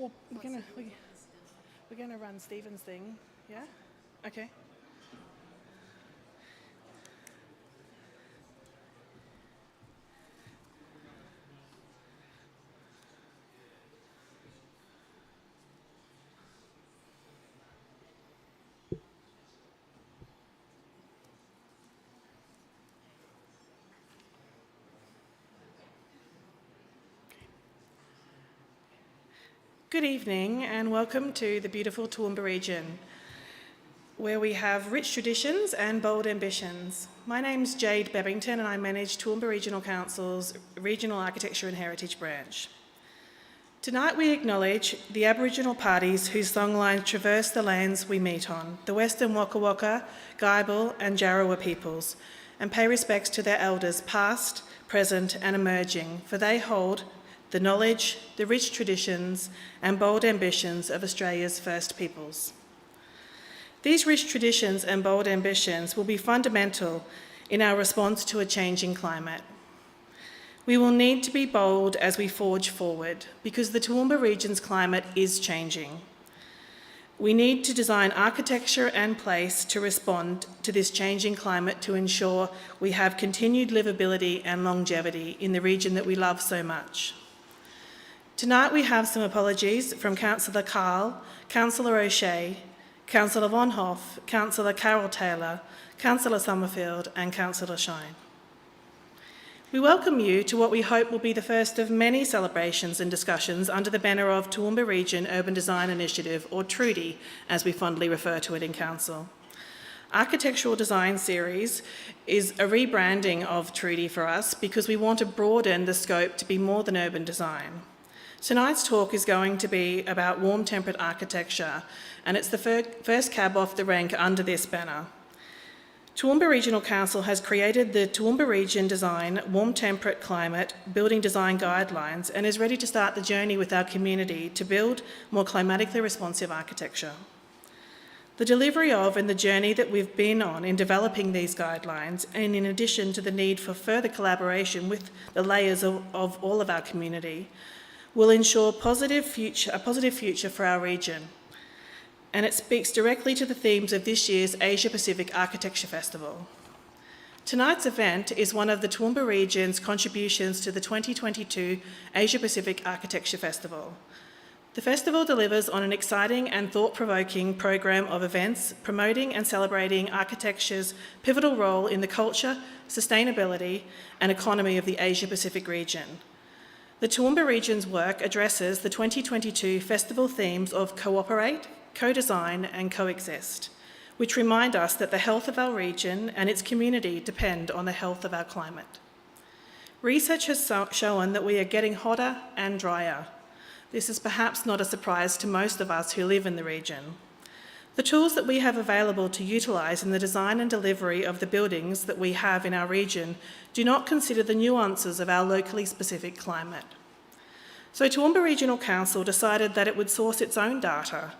Well, we're gonna run Stephen's thing, yeah? Okay. Good evening and welcome to the beautiful Toowoomba region, where we have rich traditions and bold ambitions. My name's Jade Bebbington and I manage Toowoomba Regional Council's Regional Architecture and Heritage Branch. Tonight we acknowledge the Aboriginal parties whose songlines traverse the lands we meet on, the Western Waka Waka, Guybil and Jarrawa peoples, and pay respects to their elders past, present and emerging, for they hold the knowledge, the rich traditions and bold ambitions of Australia's First Peoples. These rich traditions and bold ambitions will be fundamental in our response to a changing climate. We will need to be bold as we forge forward because the Toowoomba region's climate is changing. We need to design architecture and place to respond to this changing climate to ensure we have continued livability and longevity in the region that we love so much. Tonight we have some apologies from Councillor Carl, Councillor O'Shea, Councillor Von Hoff, Councillor Carol Taylor, Councillor Summerfield and Councillor Shine. We welcome you to what we hope will be the first of many celebrations and discussions under the banner of Toowoomba Region Urban Design Initiative, or TRUDI, as we fondly refer to it in Council. Architectural Design Series is a rebranding of TRUDI for us because we want to broaden the scope to be more than urban design. Tonight's talk is going to be about warm temperate architecture, and it's the first cab off the rank under this banner. Toowoomba Regional Council has created the Toowoomba Region Design Warm Temperate Climate Building Design Guidelines and is ready to start the journey with our community to build more climatically responsive architecture. The delivery of and the journey that we've been on in developing these guidelines, and in addition to the need for further collaboration with the layers of all of our community, will ensure a positive future for our region. And it speaks directly to the themes of this year's Asia Pacific Architecture Festival. Tonight's event is one of the Toowoomba region's contributions to the 2022 Asia Pacific Architecture Festival. The festival delivers on an exciting and thought-provoking program of events promoting and celebrating architecture's pivotal role in the culture, sustainability and economy of the Asia Pacific region. The Toowoomba region's work addresses the 2022 festival themes of cooperate, co-design and coexist, which remind us that the health of our region and its community depend on the health of our climate. Research has shown that we are getting hotter and drier. This is perhaps not a surprise to most of us who live in the region. The tools that we have available to utilise in the design and delivery of the buildings that we have in our region do not consider the nuances of our locally specific climate. So Toowoomba Regional Council decided that it would source its own data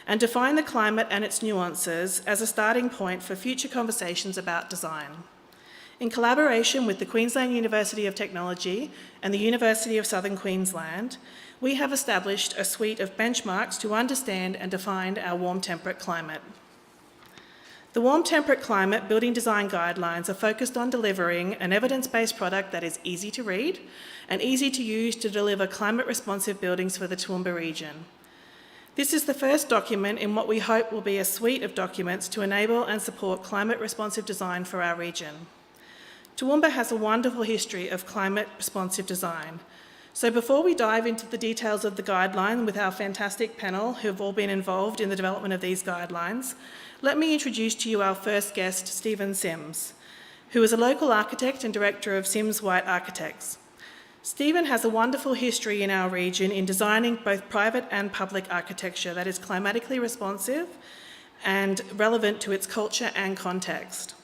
and define the climate and its nuances as a starting point for future conversations about design. In collaboration with the Queensland University of Technology and the University of Southern Queensland, we have established a suite of benchmarks to understand and define our warm temperate climate. The Warm Temperate Climate Building Design Guidelines are focused on delivering an evidence-based product that is easy to read and easy to use to deliver climate-responsive buildings for the Toowoomba region. This is the first document in what we hope will be a suite of documents to enable and support climate-responsive design for our region. Toowoomba has a wonderful history of climate-responsive design. So before we dive into the details of the guideline with our fantastic panel who have all been involved in the development of these guidelines, let me introduce to you our first guest, Stephen Sims, who is a local architect and director of Sims White Architects. Stephen has a wonderful history in our region in designing both private and public architecture that is climatically responsive and relevant to its culture and context.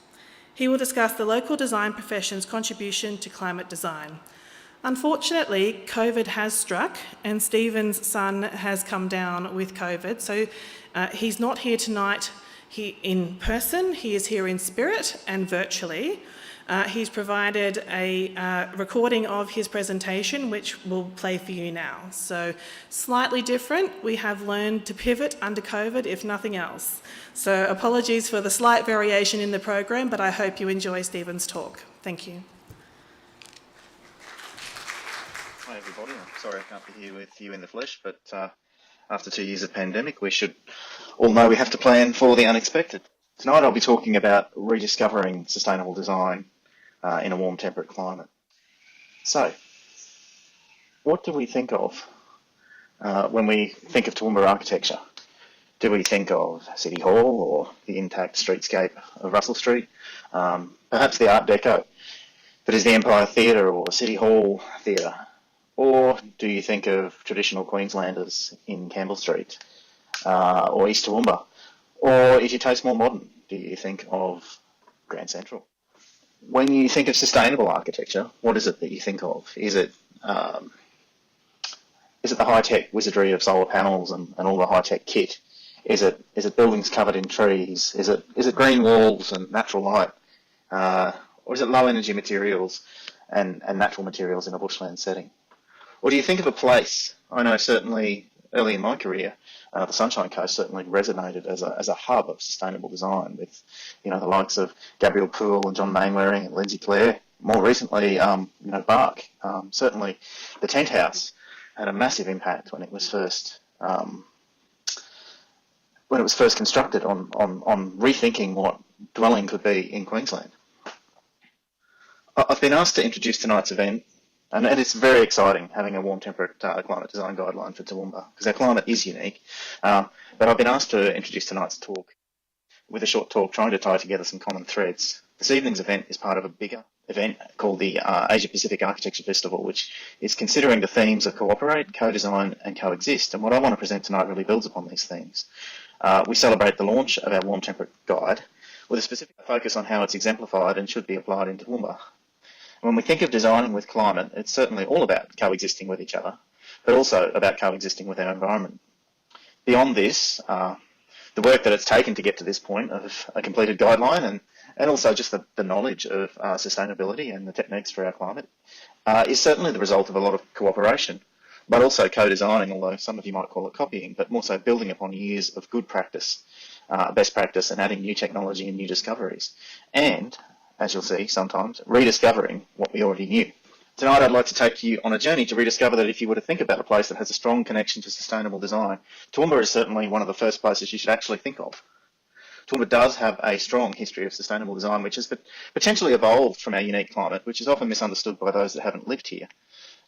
He will discuss the local design profession's contribution to climate design. Unfortunately, COVID has struck and Stephen's son has come down with COVID, so he's not here tonight in person, he is here in spirit and virtually, He's provided a recording of his presentation, which we'll play for you now. So slightly different. We have learned to pivot under COVID, if nothing else. So apologies for the slight variation in the program, but I hope you enjoy Stephen's talk. Thank you. Hi everybody, I'm sorry I can't be here with you in the flesh, but after 2 years of pandemic, we should all know we have to plan for the unexpected. Tonight I'll be talking about rediscovering sustainable design in a warm temperate climate. So, what do we think of when we think of Toowoomba architecture? Do we think of City Hall or the intact streetscape of Russell Street? Perhaps the Art Deco that is the Empire Theatre or City Hall Theatre? Or do you think of traditional Queenslanders in Campbell Street or East Toowoomba? Or if you taste more modern, do you think of Grand Central? When you think of sustainable architecture, what is it that you think of? Is it the high-tech wizardry of solar panels and all the high-tech kit? Is it buildings covered in trees? Is it green walls and natural light? Or is it low-energy materials and natural materials in a bushland setting? Or do you think of a place? I know certainly early in my career, the Sunshine Coast certainly resonated as a hub of sustainable design with, the likes of Gabrielle Poole and John Mainwaring and Lindsay Clare. More recently, Bark. Certainly, the Tent House had a massive impact when it was first constructed on rethinking what dwelling could be in Queensland. I've been asked to introduce tonight's event. And it's very exciting having a warm temperate climate design guideline for Toowoomba because our climate is unique. But I've been asked to introduce tonight's talk with a short talk trying to tie together some common threads. This evening's event is part of a bigger event called the Asia Pacific Architecture Festival, which is considering the themes of cooperate, co-design and coexist. And what I want to present tonight really builds upon these themes. We celebrate the launch of our warm temperate guide with a specific focus on how it's exemplified and should be applied in Toowoomba. When we think of designing with climate, it's certainly all about coexisting with each other, but also about coexisting with our environment. Beyond this, the work that it's taken to get to this point of a completed guideline and also just the knowledge of sustainability and the techniques for our climate is certainly the result of a lot of cooperation, but also co-designing, although some of you might call it copying, but more so building upon years of good practice, best practice and adding new technology and new discoveries. And as you'll see sometimes, rediscovering what we already knew. Tonight I'd like to take you on a journey to rediscover that if you were to think about a place that has a strong connection to sustainable design, Toowoomba is certainly one of the first places you should actually think of. Toowoomba does have a strong history of sustainable design which has potentially evolved from our unique climate, which is often misunderstood by those that haven't lived here.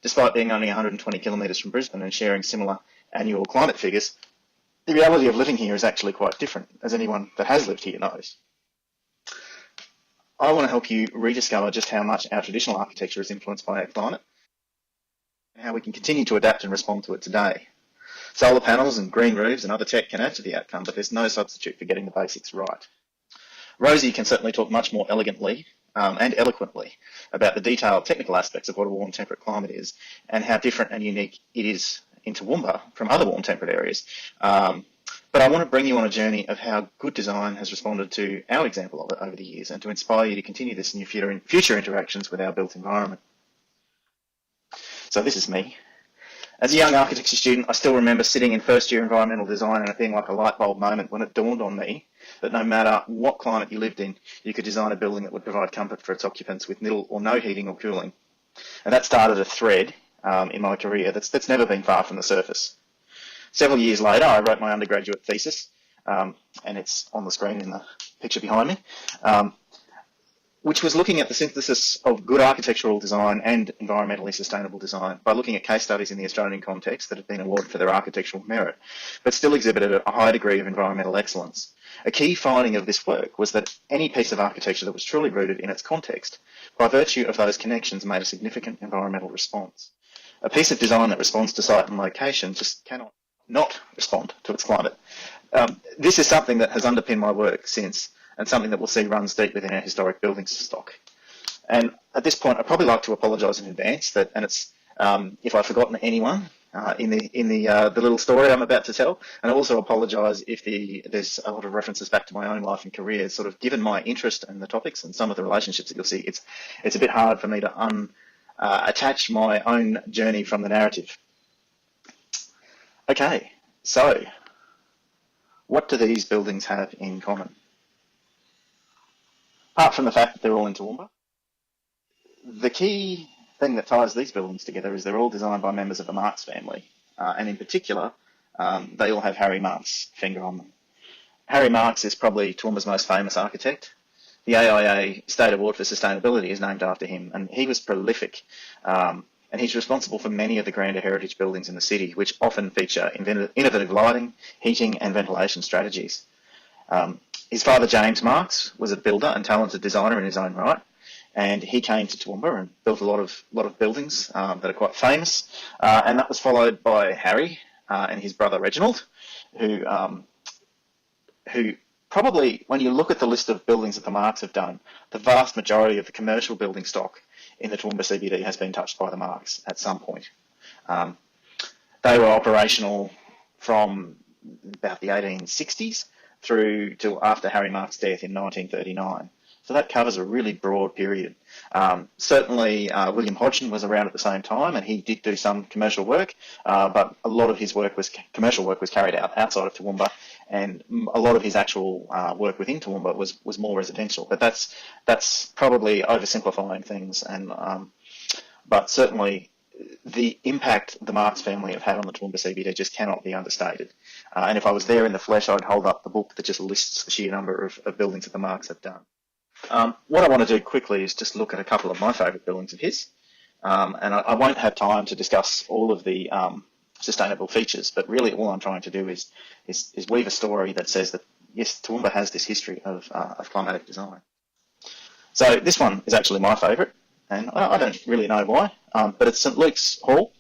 Despite being only 120 kilometres from Brisbane and sharing similar annual climate figures, the reality of living here is actually quite different, as anyone that has lived here knows. I want to help you rediscover just how much our traditional architecture is influenced by our climate and how we can continue to adapt and respond to it today. Solar panels and green roofs and other tech can add to the outcome, but there's no substitute for getting the basics right. Rosie can certainly talk much more elegantly and eloquently about the detailed technical aspects of what a warm temperate climate is and how different and unique it is in Toowoomba from other warm temperate areas. But I want to bring you on a journey of how good design has responded to our example of it over the years and to inspire you to continue this in your future interactions with our built environment. So this is me. As a young architecture student, I still remember sitting in first year environmental design and it being like a light bulb moment when it dawned on me that no matter what climate you lived in, you could design a building that would provide comfort for its occupants with little or no heating or cooling. And that started a thread in my career that's never been far from the surface. Several years later, I wrote my undergraduate thesis, and it's on the screen in the picture behind me, which was looking at the synthesis of good architectural design and environmentally sustainable design by looking at case studies in the Australian context that had been awarded for their architectural merit, but still exhibited a high degree of environmental excellence. A key finding of this work was that any piece of architecture that was truly rooted in its context, by virtue of those connections, made a significant environmental response. A piece of design that responds to site and location just cannot not respond to its climate. This is something that has underpinned my work since, and something that we'll see runs deep within our historic buildings stock. And at this point, I'd probably like to apologise in advance, and it's if I've forgotten anyone, in the little story I'm about to tell, and I also apologise if there's a lot of references back to my own life and career. Sort of given my interest in the topics and some of the relationships that you'll see, it's a bit hard for me to attach my own journey from the narrative. Okay, so what do these buildings have in common? Apart from the fact that they're all in Toowoomba, the key thing that ties these buildings together is they're all designed by members of the Marx family, and in particular, they all have Harry Marx's finger on them. Harry Marx is probably Toowoomba's most famous architect. The AIA State Award for Sustainability is named after him, and he was prolific, and he's responsible for many of the grander heritage buildings in the city, which often feature innovative lighting, heating and ventilation strategies. His father, James Marx, was a builder and talented designer in his own right, and he came to Toowoomba and built a lot of buildings that are quite famous, and that was followed by Harry and his brother Reginald, who probably, when you look at the list of buildings that the Marx have done, the vast majority of the commercial building stock in the Toowoomba CBD has been touched by the Marx at some point. They were operational from about the 1860s through till after Harry Marx's death in 1939. So that covers a really broad period. Certainly, William Hodgson was around at the same time, and he did do some commercial work, but a lot of his commercial work was carried out outside of Toowoomba, and a lot of his actual work within Toowoomba was more residential. But that's probably oversimplifying things, but certainly the impact the Marx family have had on the Toowoomba CBD just cannot be understated. And if I was there in the flesh, I'd hold up the book that just lists the sheer number of buildings that the Marx have done. What I want to do quickly is just look at a couple of my favourite buildings of his, and I won't have time to discuss all of the sustainable features, but really all I'm trying to do is weave a story that says that, yes, Toowoomba has this history of climatic design. So this one is actually my favourite, and I don't really know why, but it's St Luke's Hall,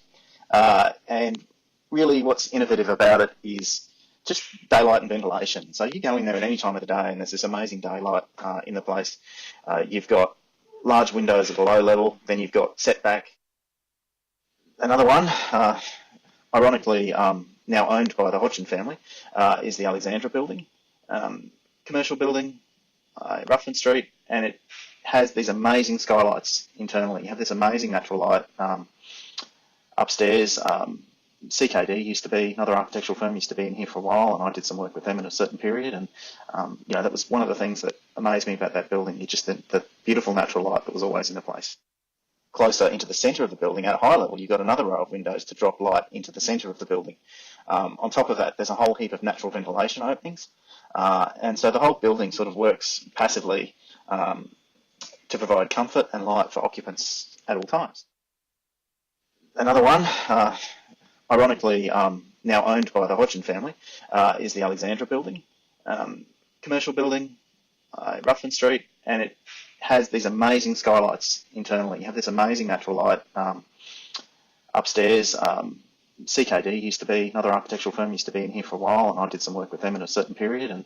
and really what's innovative about it is just daylight and ventilation. So you go in there at any time of the day and there's this amazing daylight in the place. You've got large windows at a low level, then you've got setback. Another one, ironically now owned by the Hodgson family, is the Alexandra building. Commercial building, Ruffin Street, and it has these amazing skylights internally. You have this amazing natural light upstairs. CKD used to be, another architectural firm, used to be in here for a while, and I did some work with them in a certain period, and that was one of the things that amazed me about that building. Just the beautiful natural light that was always in the place. Closer into the centre of the building, at a high level, you've got another row of windows to drop light into the centre of the building. On top of that, there's a whole heap of natural ventilation openings, and so the whole building sort of works passively to provide comfort and light for occupants at all times. Another one, ironically now owned by the Hodgson family, is the Alexandra building. Commercial building, Ruffin Street, and it has these amazing skylights internally. You have this amazing natural light upstairs. CKD used to be, another architectural firm, used to be in here for a while, and I did some work with them in a certain period, and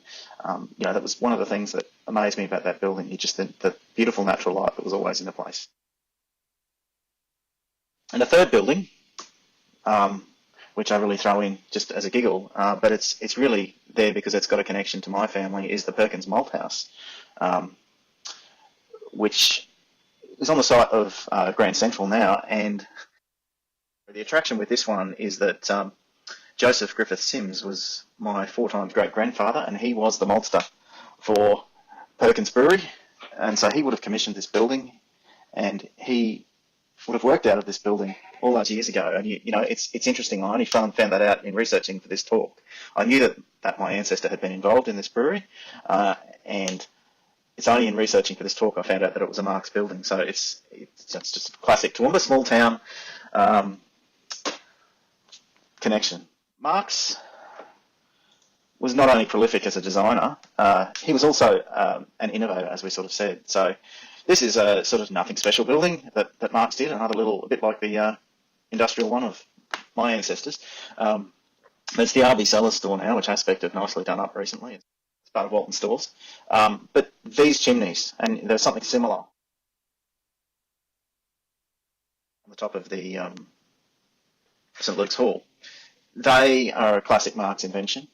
that was one of the things that amazed me about that building. Just the beautiful natural light that was always in the place. And the third building, which I really throw in just as a giggle, but it's really there because it's got a connection to my family, is the Perkins Malt House, which is on the site of Grand Central now. And the attraction with this one is that Joseph Griffith Sims was my 4 times great-grandfather, and he was the maltster for Perkins Brewery, and so he would have commissioned this building, and he would have worked out of this building all those years ago. And it's interesting. I only found that out in researching for this talk. I knew that my ancestor had been involved in this brewery, and it's only in researching for this talk I found out that it was a Marx building. So it's just a classic Toowoomba small town connection. Marx was not only prolific as a designer, he was also an innovator, as we sort of said. So this is a sort of nothing special building that Marx did, a bit like the industrial one of my ancestors. There's the RB Sellers store now, which Aspect nicely done up recently. It's part of Walton Stores. But these chimneys, and there's something similar on the top of the St Luke's Hall. They are a classic Marx invention.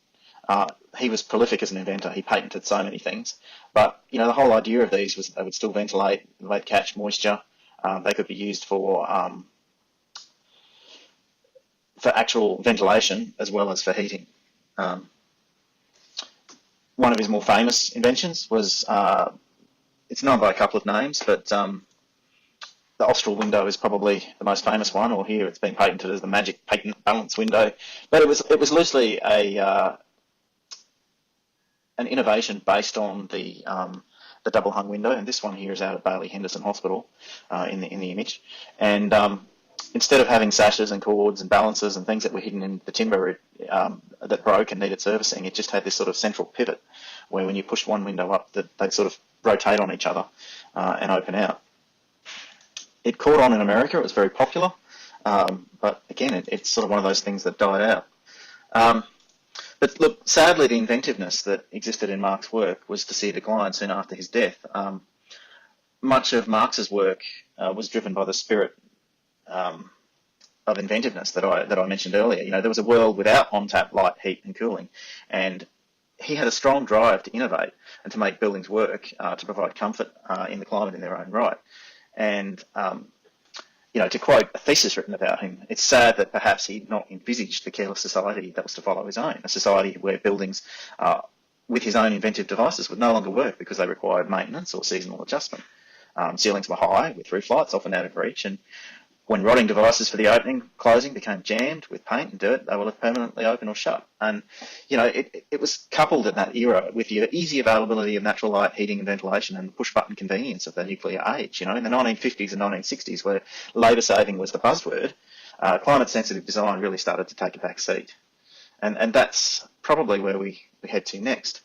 He was prolific as an inventor. He patented so many things. But, the whole idea of these was that they would still ventilate, they'd catch moisture. They could be used for actual ventilation as well as for heating. One of his more famous inventions was, it's known by a couple of names, but the Austral Window is probably the most famous one, or here it's been patented as the magic patent balance window. But it was loosely an innovation based on the double hung window, and this one here is out at Bailey Henderson Hospital in the image. And instead of having sashes and cords and balances and things that were hidden in the timber that broke and needed servicing, it just had this sort of central pivot where when you pushed one window up, they'd sort of rotate on each other and open out. It caught on in America. It was very popular, but again, it's sort of one of those things that died out. But look, sadly, the inventiveness that existed in Marx's work was to see a decline soon after his death. Much of Marx's work was driven by the spirit of inventiveness that I mentioned earlier. There was a world without on-tap light, heat, and cooling, and he had a strong drive to innovate and to make buildings work, to provide comfort in the climate in their own right. And, to quote a thesis written about him, it's sad that perhaps he'd not envisaged the careless society that was to follow his own, a society where buildings with his own inventive devices would no longer work because they required maintenance or seasonal adjustment. Ceilings were high with roof lights often out of reach, and when rotting devices for the opening, closing became jammed with paint and dirt, they were left permanently open or shut. And, it was coupled in that era with the easy availability of natural light, heating and ventilation and push-button convenience of the nuclear age. In the 1950s and 1960s, where labour saving was the buzzword, climate-sensitive design really started to take a back seat. And that's probably where we head to next.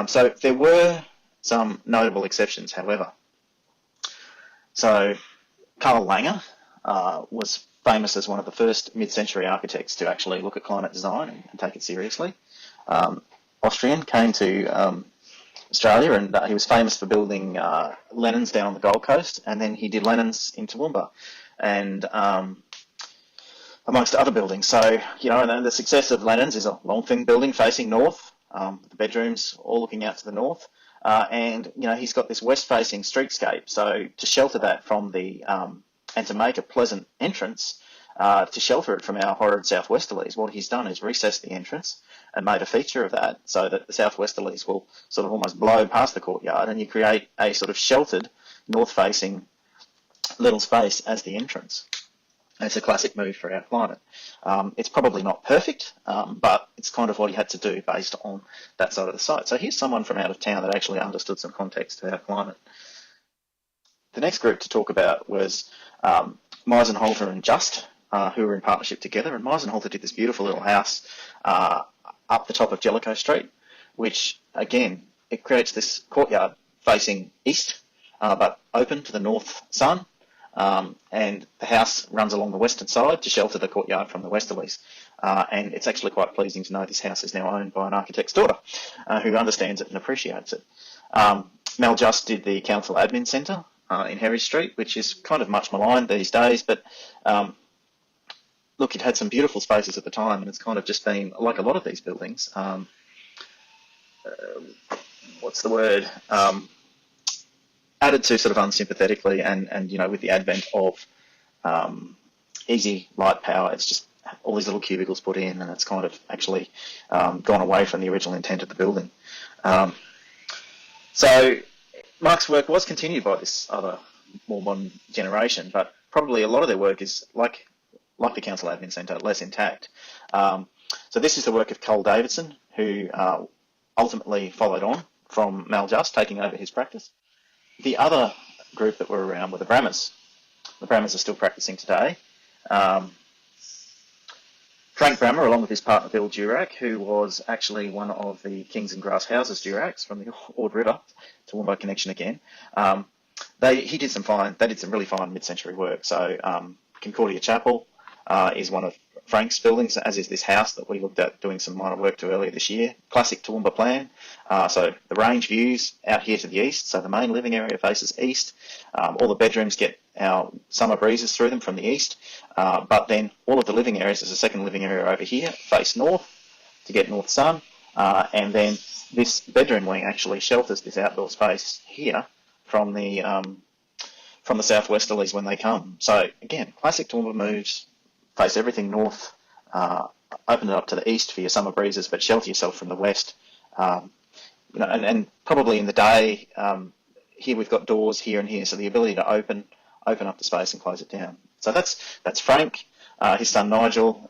So there were some notable exceptions, however. So Karl Langer was famous as one of the first mid-century architects to actually look at climate design and take it seriously. Austrian, came to Australia, and he was famous for building Lennons down on the Gold Coast, and then he did Lennons in Toowoomba, and amongst other buildings. So, and the success of Lennons is a long, thin building facing north, the bedrooms all looking out to the north, and, he's got this west-facing streetscape, so to shelter that from the and to make a pleasant entrance, to shelter it from our horrid southwesterlies, what he's done is recessed the entrance and made a feature of that so that the southwesterlies will sort of almost blow past the courtyard, and you create a sort of sheltered north-facing little space as the entrance. And it's a classic move for our climate. It's probably not perfect, but it's kind of what he had to do based on that side of the site. So here's someone from out of town that actually understood some context to our climate. The next group to talk about was Meisenholter and Just, who were in partnership together. And Meisenholter did this beautiful little house up the top of Jellicoe Street, which, again, it creates this courtyard facing east, but open to the north sun. And the house runs along the western side to shelter the courtyard from the westerlies. And it's actually quite pleasing to know this house is now owned by an architect's daughter who understands it and appreciates it. Mel Just did the Council Admin Centre in Herries Street, which is kind of much maligned these days, but look, it had some beautiful spaces at the time, and it's kind of just been, like a lot of these buildings, added to sort of unsympathetically, and with the advent of easy light power, it's just all these little cubicles put in, and it's kind of actually gone away from the original intent of the building. So Marx's work was continued by this other more modern generation, but probably a lot of their work is like the Council Admin Centre, less intact. So this is the work of Cole Davidson, who ultimately followed on from Mal Just, taking over his practice. The other group that were around were the Brammers. The Brammers are still practising today. Frank Brammer, along with his partner Bill Durack, who was actually one of the Kings and Grass Houses Duracks from the Ord River, Toowoomba connection again. They did some really fine mid-century work. So Concordia Chapel, is one of Frank's buildings, as is this house that we looked at doing some minor work to earlier this year. Classic Toowoomba plan. So the range views out here to the east. So the main living area faces east. All the bedrooms get our summer breezes through them from the east. But then all of the living areas, there's a second living area over here, face north to get north sun. And then this bedroom wing actually shelters this outdoor space here from the southwesterlies when they come. So again, classic Toowoomba moves. Face everything north, open it up to the east for your summer breezes, but shelter yourself from the west. And probably in the day, here we've got doors here and here, so the ability to open up the space and close it down. So that's Frank. His son Nigel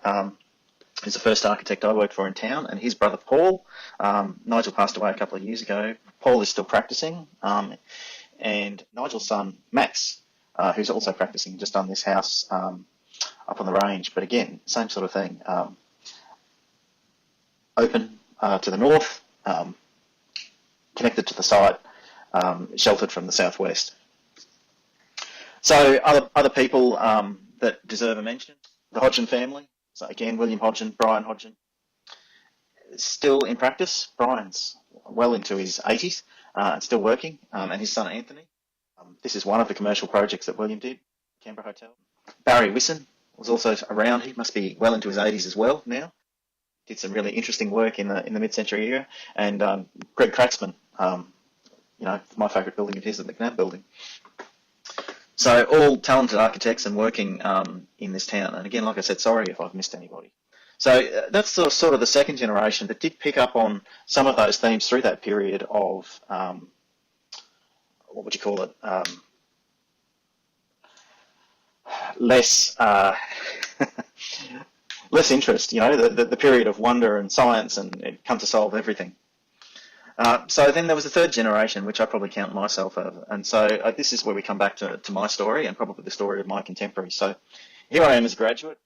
is the first architect I worked for in town, and his brother Paul. Nigel passed away a couple of years ago. Paul is still practicing, and Nigel's son Max, who's also practicing, just done this house up on the range, but again, same sort of thing. Open to the north, connected to the site, sheltered from the southwest. So other people that deserve a mention, the Hodgin family. So again, William Hodgin, Brian Hodgin, still in practice. Brian's well into his 80s and still working, and his son Anthony. This is one of the commercial projects that William did, Canberra Hotel. Barry Wisson was also around. He must be well into his 80s as well now. Did some really interesting work in the mid-century era. And Greg Kratzman, my favourite building of his, the McNabb building. So all talented architects and working in this town. And again, like I said, sorry if I've missed anybody. So that's sort of the second generation that did pick up on some of those themes through that period of, what would you call it? Less interest, the period of wonder and science and it come to solve everything. So then there was the third generation, which I probably count myself over. And so this is where we come back to my story and probably the story of my contemporaries. So here I am as a graduate.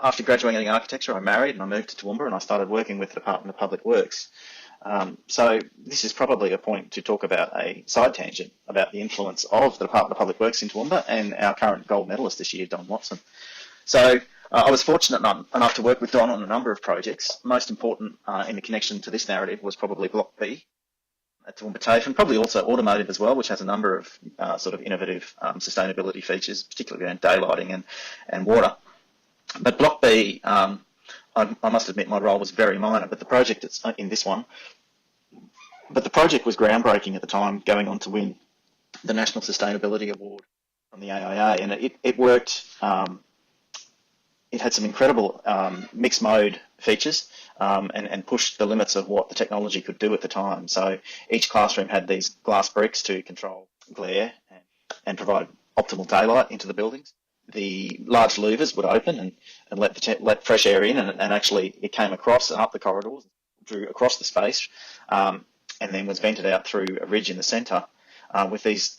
After graduating in architecture, I married and I moved to Toowoomba and I started working with the Department of Public Works. So this is probably a point to talk about a side tangent about the influence of the Department of Public Works in Toowoomba and our current gold medalist this year, Don Watson. So I was fortunate enough to work with Don on a number of projects. Most important in the connection to this narrative was probably Block B at Toowoomba TAFE, and probably also automotive as well, which has a number of sort of innovative sustainability features, particularly around daylighting and water. But Block B, I must admit my role was very minor, but the project in this one, but the project was groundbreaking at the time, going on to win the National Sustainability Award from the AIA, and it worked. It had some incredible mixed mode features and pushed the limits of what the technology could do at the time. So each classroom had these glass bricks to control glare and provide optimal daylight into the buildings. The large louvers would open and let fresh air in, and actually it came across and up the corridors, drew across the space, and then was vented out through a ridge in the centre with these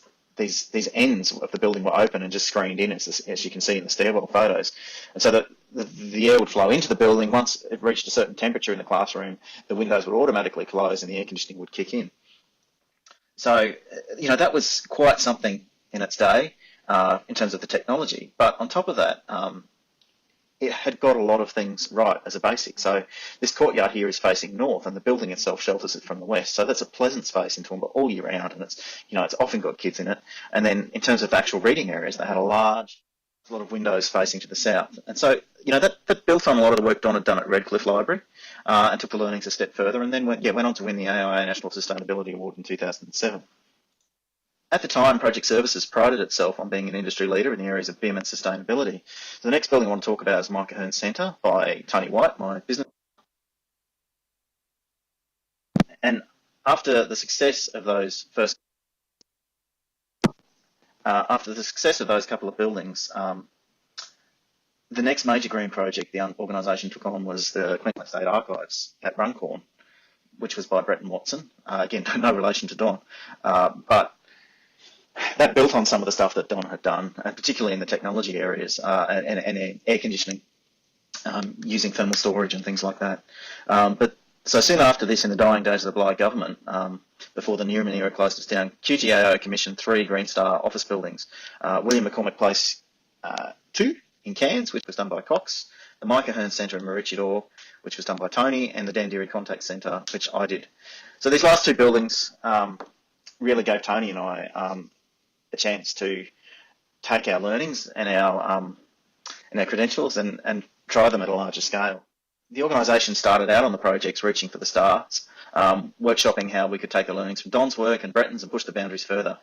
ends of the building were open and just screened in, as you can see in the stairwell photos. And so that the air would flow into the building. Once it reached a certain temperature in the classroom, the windows would automatically close and the air conditioning would kick in. So, that was quite something in its day in terms of the technology. But on top of that, it had got a lot of things right as a basic. So this courtyard here is facing north, and the building itself shelters it from the west. So that's a pleasant space in Toowoomba all year round, and it's often got kids in it. And then in terms of actual reading areas, they had a lot of windows facing to the south. And so that built on a lot of the work Don had done at Redcliffe Library, and took the learnings a step further, and then went on to win the AIA National Sustainability Award in 2007. At the time, Project Services prided itself on being an industry leader in the areas of BIM and sustainability. So the next building I want to talk about is Micah Hearn Centre by Tony White, my business. And after the success of those couple of buildings, the next major green project the organisation took on was the Queensland State Archives at Runcorn, which was by Brett and Watson. Again, no relation to Don, but that built on some of the stuff that Don had done, and particularly in the technology areas and air conditioning, using thermal storage and things like that. But so soon after this, in the dying days of the Bligh government, before the Newman era closed us down, QTAO commissioned 3 Green Star office buildings, William McCormick Place 2, in Cairns, which was done by Cox, the Micah Hearn Centre in Maroochydore, which was done by Tony, and the Dandiri Contact Centre, which I did. So these last two buildings really gave Tony and I a chance to take our learnings and our credentials and try them at a larger scale. The organisation started out on the projects reaching for the stars, workshopping how we could take the learnings from Don's work and Breton's and push the boundaries further.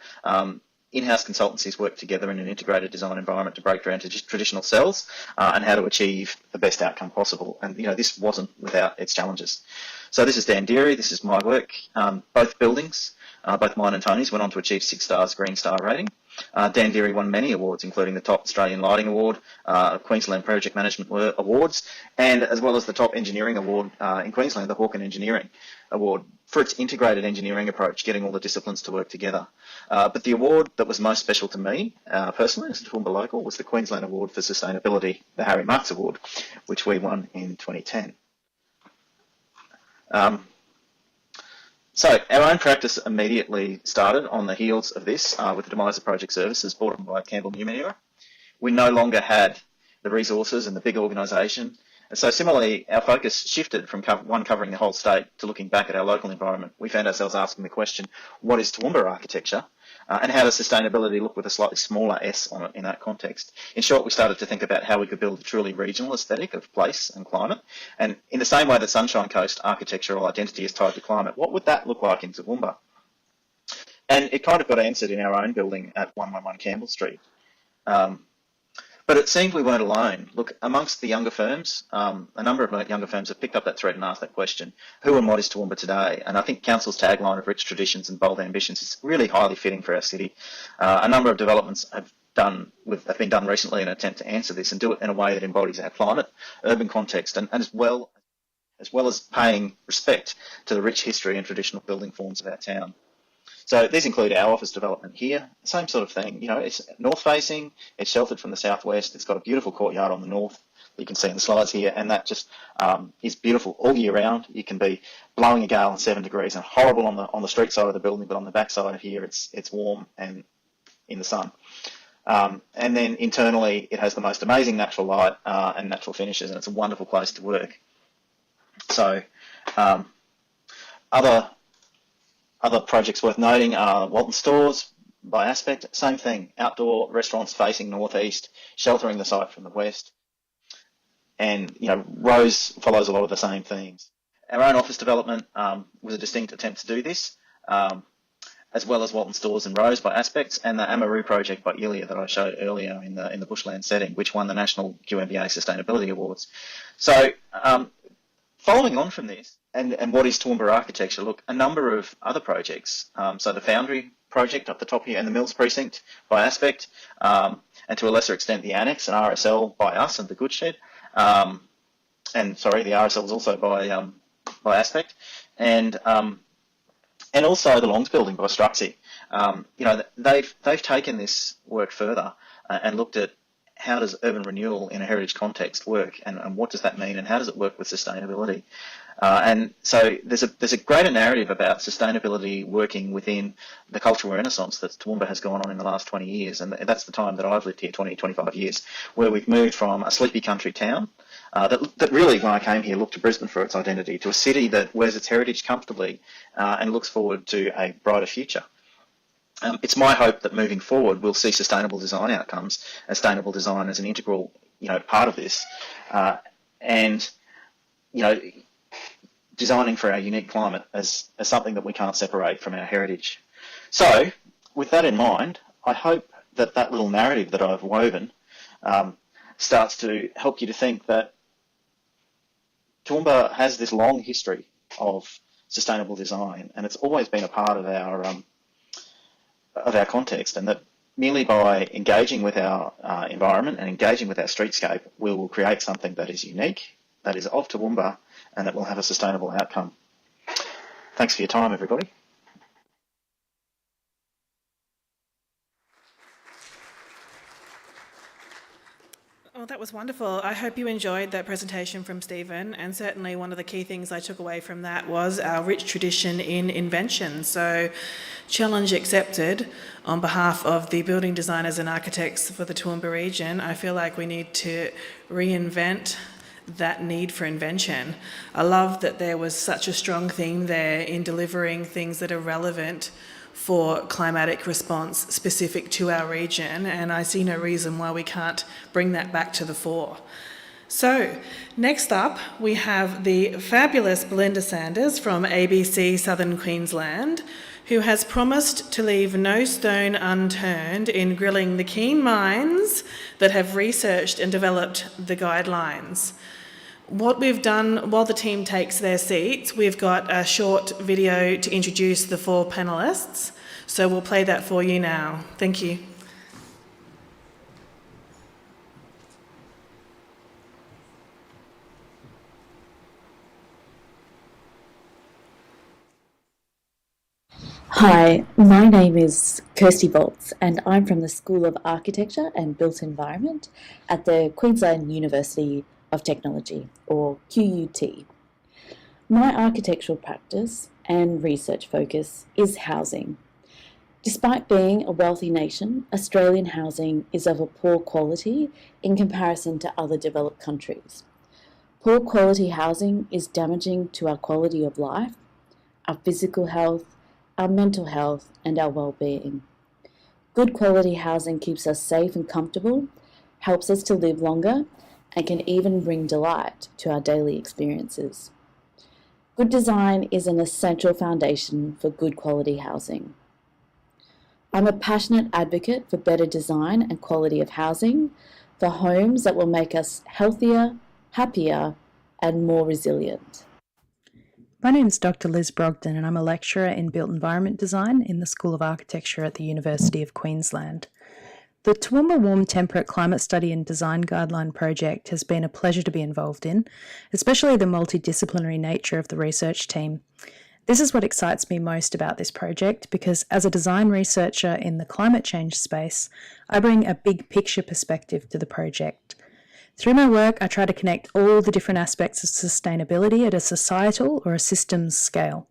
In-house consultancies work together in an integrated design environment to break down traditional cells and how to achieve the best outcome possible. And, this wasn't without its challenges. So this is Dandiri, this is my work. Both buildings, both mine and Tony's, went on to achieve 6 stars Green Star rating. Dandiri won many awards, including the top Australian Lighting Award, Queensland Project Management Awards, and as well as the top Engineering Award in Queensland, the Hawken Engineering Award, for its integrated engineering approach, getting all the disciplines to work together. But the award that was most special to me, personally, as a Toowoomba local, was the Queensland Award for Sustainability, the Harry Marks Award, which we won in 2010. So our own practice immediately started on the heels of this with the demise of project services brought on by Campbell Newman era. We no longer had the resources and the big organisation. And so similarly, our focus shifted from one covering the whole state to looking back at our local environment. We found ourselves asking the question, what is Toowoomba architecture? And how does sustainability look with a slightly smaller S on it in that context? In short, we started to think about how we could build a truly regional aesthetic of place and climate. And in the same way that Sunshine Coast architectural identity is tied to climate, what would that look like in Toowoomba? And it kind of got answered in our own building at 111 Campbell Street. But it seemed we weren't alone. Look, amongst the younger firms, a number of younger firms have picked up that thread and asked that question, who and what is Toowoomba today? And I think Council's tagline of rich traditions and bold ambitions is really highly fitting for our city. A number of developments have been done recently in an attempt to answer this and do it in a way that embodies our climate, urban context, and as well as paying respect to the rich history and traditional building forms of our town. So these include our office development here, same sort of thing. It's north facing, it's sheltered from the southwest, it's got a beautiful courtyard on the north, you can see in the slides here, and that just is beautiful all year round. You can be blowing a gale in 7 degrees and horrible on the street side of the building, but on the back side of here it's warm and in the sun. And then internally it has the most amazing natural light and natural finishes, and it's a wonderful place to work. So other projects worth noting are Walton Stores by Aspect, same thing, outdoor restaurants facing northeast, sheltering the site from the west. And, Rose follows a lot of the same themes. Our own office development was a distinct attempt to do this, as well as Walton Stores and Rose by Aspects, and the Amaroo project by Elia that I showed earlier in the bushland setting, which won the National QMBA Sustainability Awards. So, following on from this, and what is Toowoomba architecture? Look, a number of other projects. So the Foundry project up the top here and the Mills Precinct by Aspect, and to a lesser extent the Annex and RSL by us and the Goodshed. The RSL is also by Aspect. And also the Longs Building by Struxy. They've taken this work further and looked at how does urban renewal in a heritage context work, and what does that mean, and how does it work with sustainability? And so there's a greater narrative about sustainability working within the cultural renaissance that Toowoomba has gone on in the last 20 years, and that's the time that I've lived here, 25 years, where we've moved from a sleepy country town that really, when I came here, looked to Brisbane for its identity, to a city that wears its heritage comfortably and looks forward to a brighter future. It's my hope that moving forward we'll see sustainable design outcomes, sustainable design as an integral, part of this, and designing for our unique climate as something that we can't separate from our heritage. So, with that in mind, I hope that little narrative that I've woven starts to help you to think that Toowoomba has this long history of sustainable design, and it's always been a part of our context, and that merely by engaging with our environment and engaging with our streetscape, we will create something that is unique, that is of Toowoomba, and that will have a sustainable outcome. Thanks for your time, everybody. Oh, that was wonderful. I hope you enjoyed that presentation from Stephen, and certainly one of the key things I took away from that was our rich tradition in invention. So Challenge accepted. On behalf of the building designers and architects for the Toowoomba region, I feel like we need to reinvent that need for invention. I love that there was such a strong theme there in delivering things that are relevant for climatic response specific to our region, and I see no reason why we can't bring that back to the fore. So, next up, we have the fabulous Belinda Sanders from ABC Southern Queensland, who has promised to leave no stone unturned in grilling the keen minds that have researched and developed the guidelines. What we've done while the team takes their seats, we've got a short video to introduce the 4 panellists, so we'll play that for you now. Thank you. Hi, my name is Kirsty Volz and I'm from the School of Architecture and Built Environment at the Queensland University of Technology, or QUT. My architectural practice and research focus is housing. Despite being a wealthy nation, Australian housing is of a poor quality in comparison to other developed countries. Poor quality housing is damaging to our quality of life, our physical health, our mental health, and our well-being. Good quality housing keeps us safe and comfortable, helps us to live longer, and can even bring delight to our daily experiences. Good design is an essential foundation for good quality housing. I'm a passionate advocate for better design and quality of housing, for homes that will make us healthier, happier, and more resilient. My name is Dr. Liz Brogden and I'm a lecturer in Built Environment Design in the School of Architecture at the University of Queensland. The Toowoomba Warm Temperate Climate Study and Design Guideline project has been a pleasure to be involved in, especially the multidisciplinary nature of the research team. This is what excites me most about this project because as a design researcher in the climate change space, I bring a big picture perspective to the project. Through my work, I try to connect all the different aspects of sustainability at a societal or a systems scale.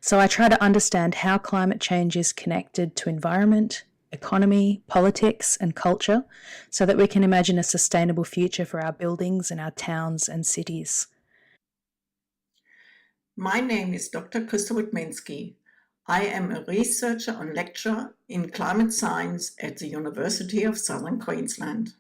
So I try to understand how climate change is connected to environment, economy, politics, and culture, so that we can imagine a sustainable future for our buildings and our towns and cities. My name is Dr. Minsky. I am a researcher and lecturer in climate science at the University of Southern Queensland.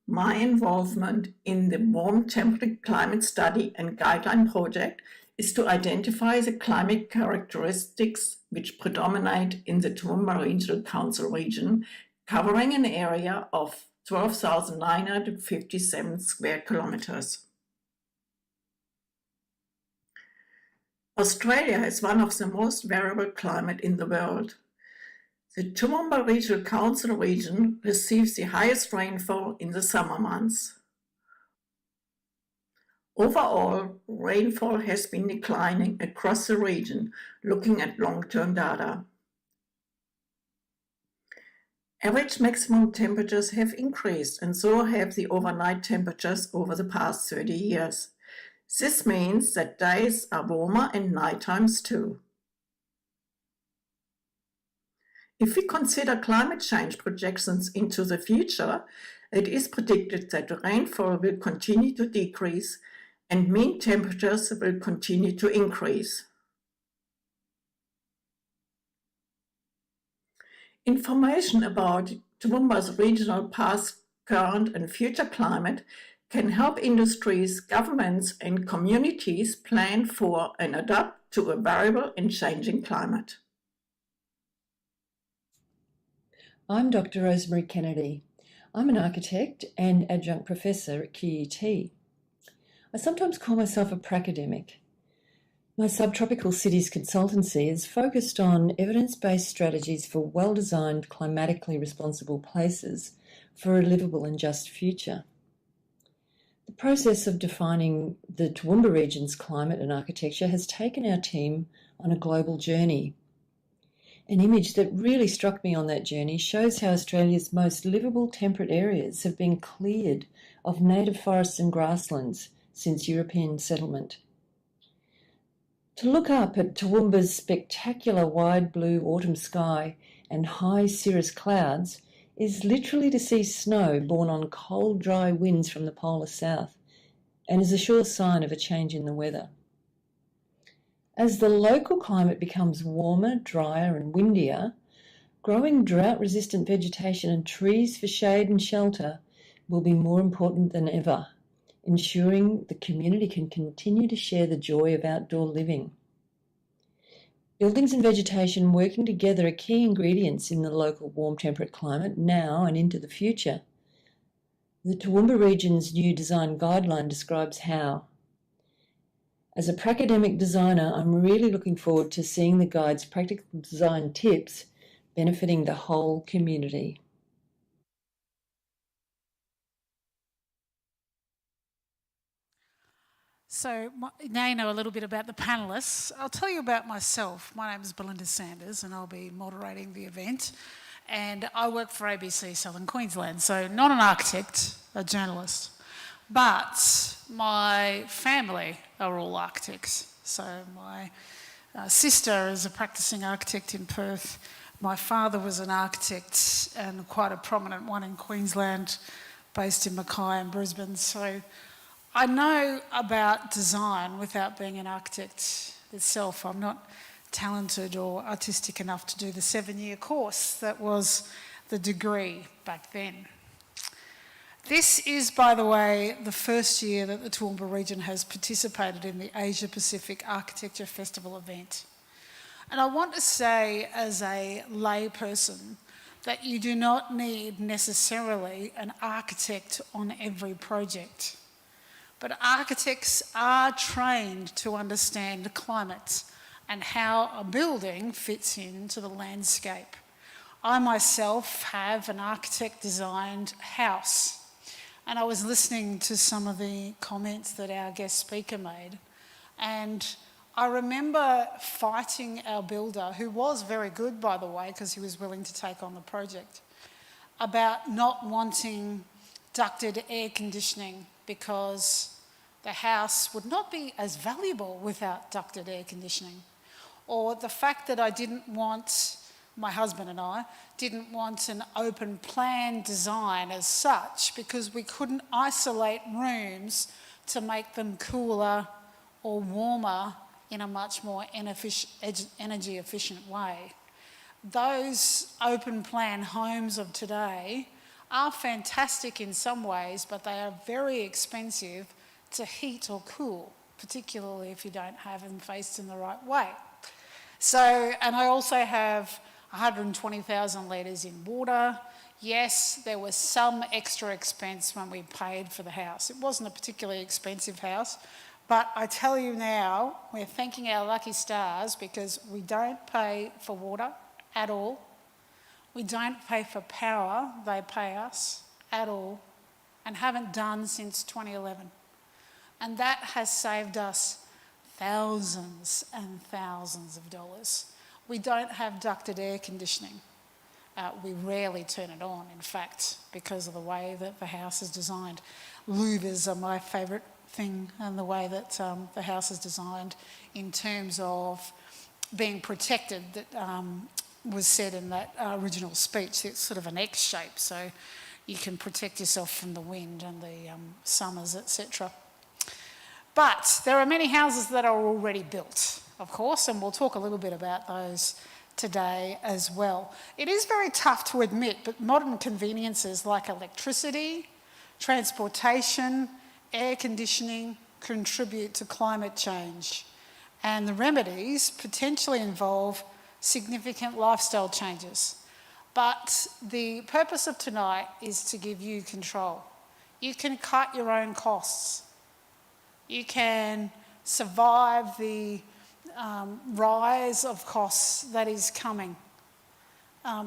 My involvement in the Warm Temperate Climate Study and Guideline project is to identify the climate characteristics which predominate in the Toowoomba Regional Council region, covering an area of 12,957 square kilometres. Australia has one of the most variable climate in the world. The Toowoomba Regional Council region receives the highest rainfall in the summer months. Overall, rainfall has been declining across the region, looking at long-term data. Average maximum temperatures have increased, and so have the overnight temperatures over the past 30 years. This means that days are warmer and night times too. If we consider climate change projections into the future, it is predicted that rainfall will continue to decrease and mean temperatures will continue to increase. Information about Toowoomba's regional past, current and future climate can help industries, governments and communities plan for and adapt to a variable and changing climate. I'm Dr. Rosemary Kennedy. I'm an architect and adjunct professor at QUT. I sometimes call myself a pracademic. My subtropical cities consultancy is focused on evidence-based strategies for well-designed, climatically responsible places for a livable and just future. The process of defining the Toowoomba region's climate and architecture has taken our team on a global journey. An image that really struck me on that journey shows how Australia's most livable temperate areas have been cleared of native forests and grasslands since European settlement. To look up at Toowoomba's spectacular wide blue autumn sky and high cirrus clouds is literally to see snow borne on cold, dry winds from the polar south, and is a sure sign of a change in the weather. As the local climate becomes warmer, drier and windier, growing drought-resistant vegetation and trees for shade and shelter will be more important than ever, ensuring the community can continue to share the joy of outdoor living. Buildings and vegetation working together are key ingredients in the local warm temperate climate now and into the future. The Toowoomba region's new design guideline describes how. As a pracademic designer, I'm really looking forward to seeing the guide's practical design tips benefiting the whole community. So now you know a little bit about the panellists. I'll tell you about myself. My name is Belinda Sanders and I'll be moderating the event. And I work for ABC Southern Queensland, so not an architect, a journalist. But my family are all architects. So my sister is a practicing architect in Perth. My father was an architect and quite a prominent one in Queensland, based in Mackay and Brisbane. So I know about design without being an architect itself. I'm not talented or artistic enough to do the 7-year course that was the degree back then. This is, by the way, the first year that the Toowoomba region has participated in the Asia Pacific Architecture Festival event. And I want to say, as a layperson, that you do not need necessarily an architect on every project. But architects are trained to understand climate and how a building fits into the landscape. I myself have an architect-designed house, and I was listening to some of the comments that our guest speaker made, and I remember fighting our builder, who was very good, by the way, because he was willing to take on the project, about not wanting ducted air conditioning because the house would not be as valuable without ducted air conditioning. Or the fact that my husband and I didn't want an open plan design as such because we couldn't isolate rooms to make them cooler or warmer in a much more energy efficient way. Those open plan homes of today are fantastic in some ways, but they are very expensive to heat or cool, particularly if you don't have them faced in the right way. So, and I also have 120,000 litres in water. Yes, there was some extra expense when we paid for the house. It wasn't a particularly expensive house, but I tell you now, we're thanking our lucky stars because we don't pay for water at all. We don't pay for power, they pay us at all, and haven't done since 2011. And that has saved us thousands and thousands of dollars. We don't have ducted air conditioning. We rarely turn it on, in fact, because of the way that the house is designed. Louvers are my favourite thing, and the way that the house is designed in terms of being protected, that was said in that original speech. It's sort of an X shape, so you can protect yourself from the wind and the summers, etc. But there are many houses that are already built, of course, and we'll talk a little bit about those today as well. It is very tough to admit, but modern conveniences like electricity, transportation, air conditioning contribute to climate change, and the remedies potentially involve significant lifestyle changes. But the purpose of tonight is to give you control. You can cut your own costs. You can survive the rise of costs that is coming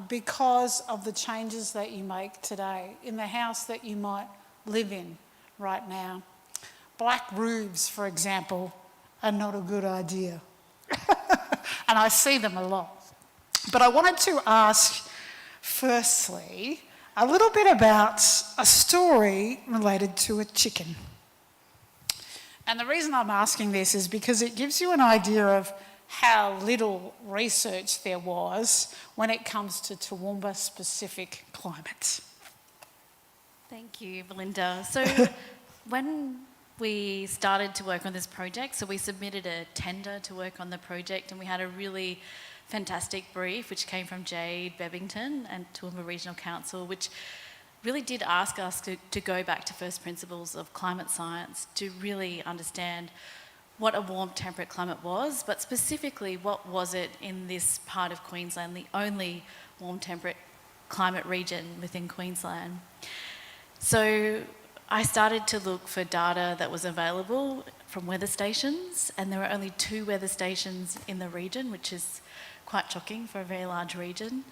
because of the changes that you make today in the house that you might live in right now. Black roofs, for example, are not a good idea. And I see them a lot. But I wanted to ask, firstly, a little bit about a story related to a chicken. And the reason I'm asking this is because it gives you an idea of how little research there was when it comes to Toowoomba-specific climate. Thank you, Belinda. So when we started to work on this project, so we submitted a tender to work on the project, and we had a really fantastic brief which came from Jade Bebbington and Toowoomba Regional Council, which really did ask us to go back to first principles of climate science to really understand what a warm temperate climate was, but specifically what was it in this part of Queensland, the only warm temperate climate region within Queensland. So I started to look for data that was available from weather stations, and there were only 2 weather stations in the region, which is quite shocking for a very large region.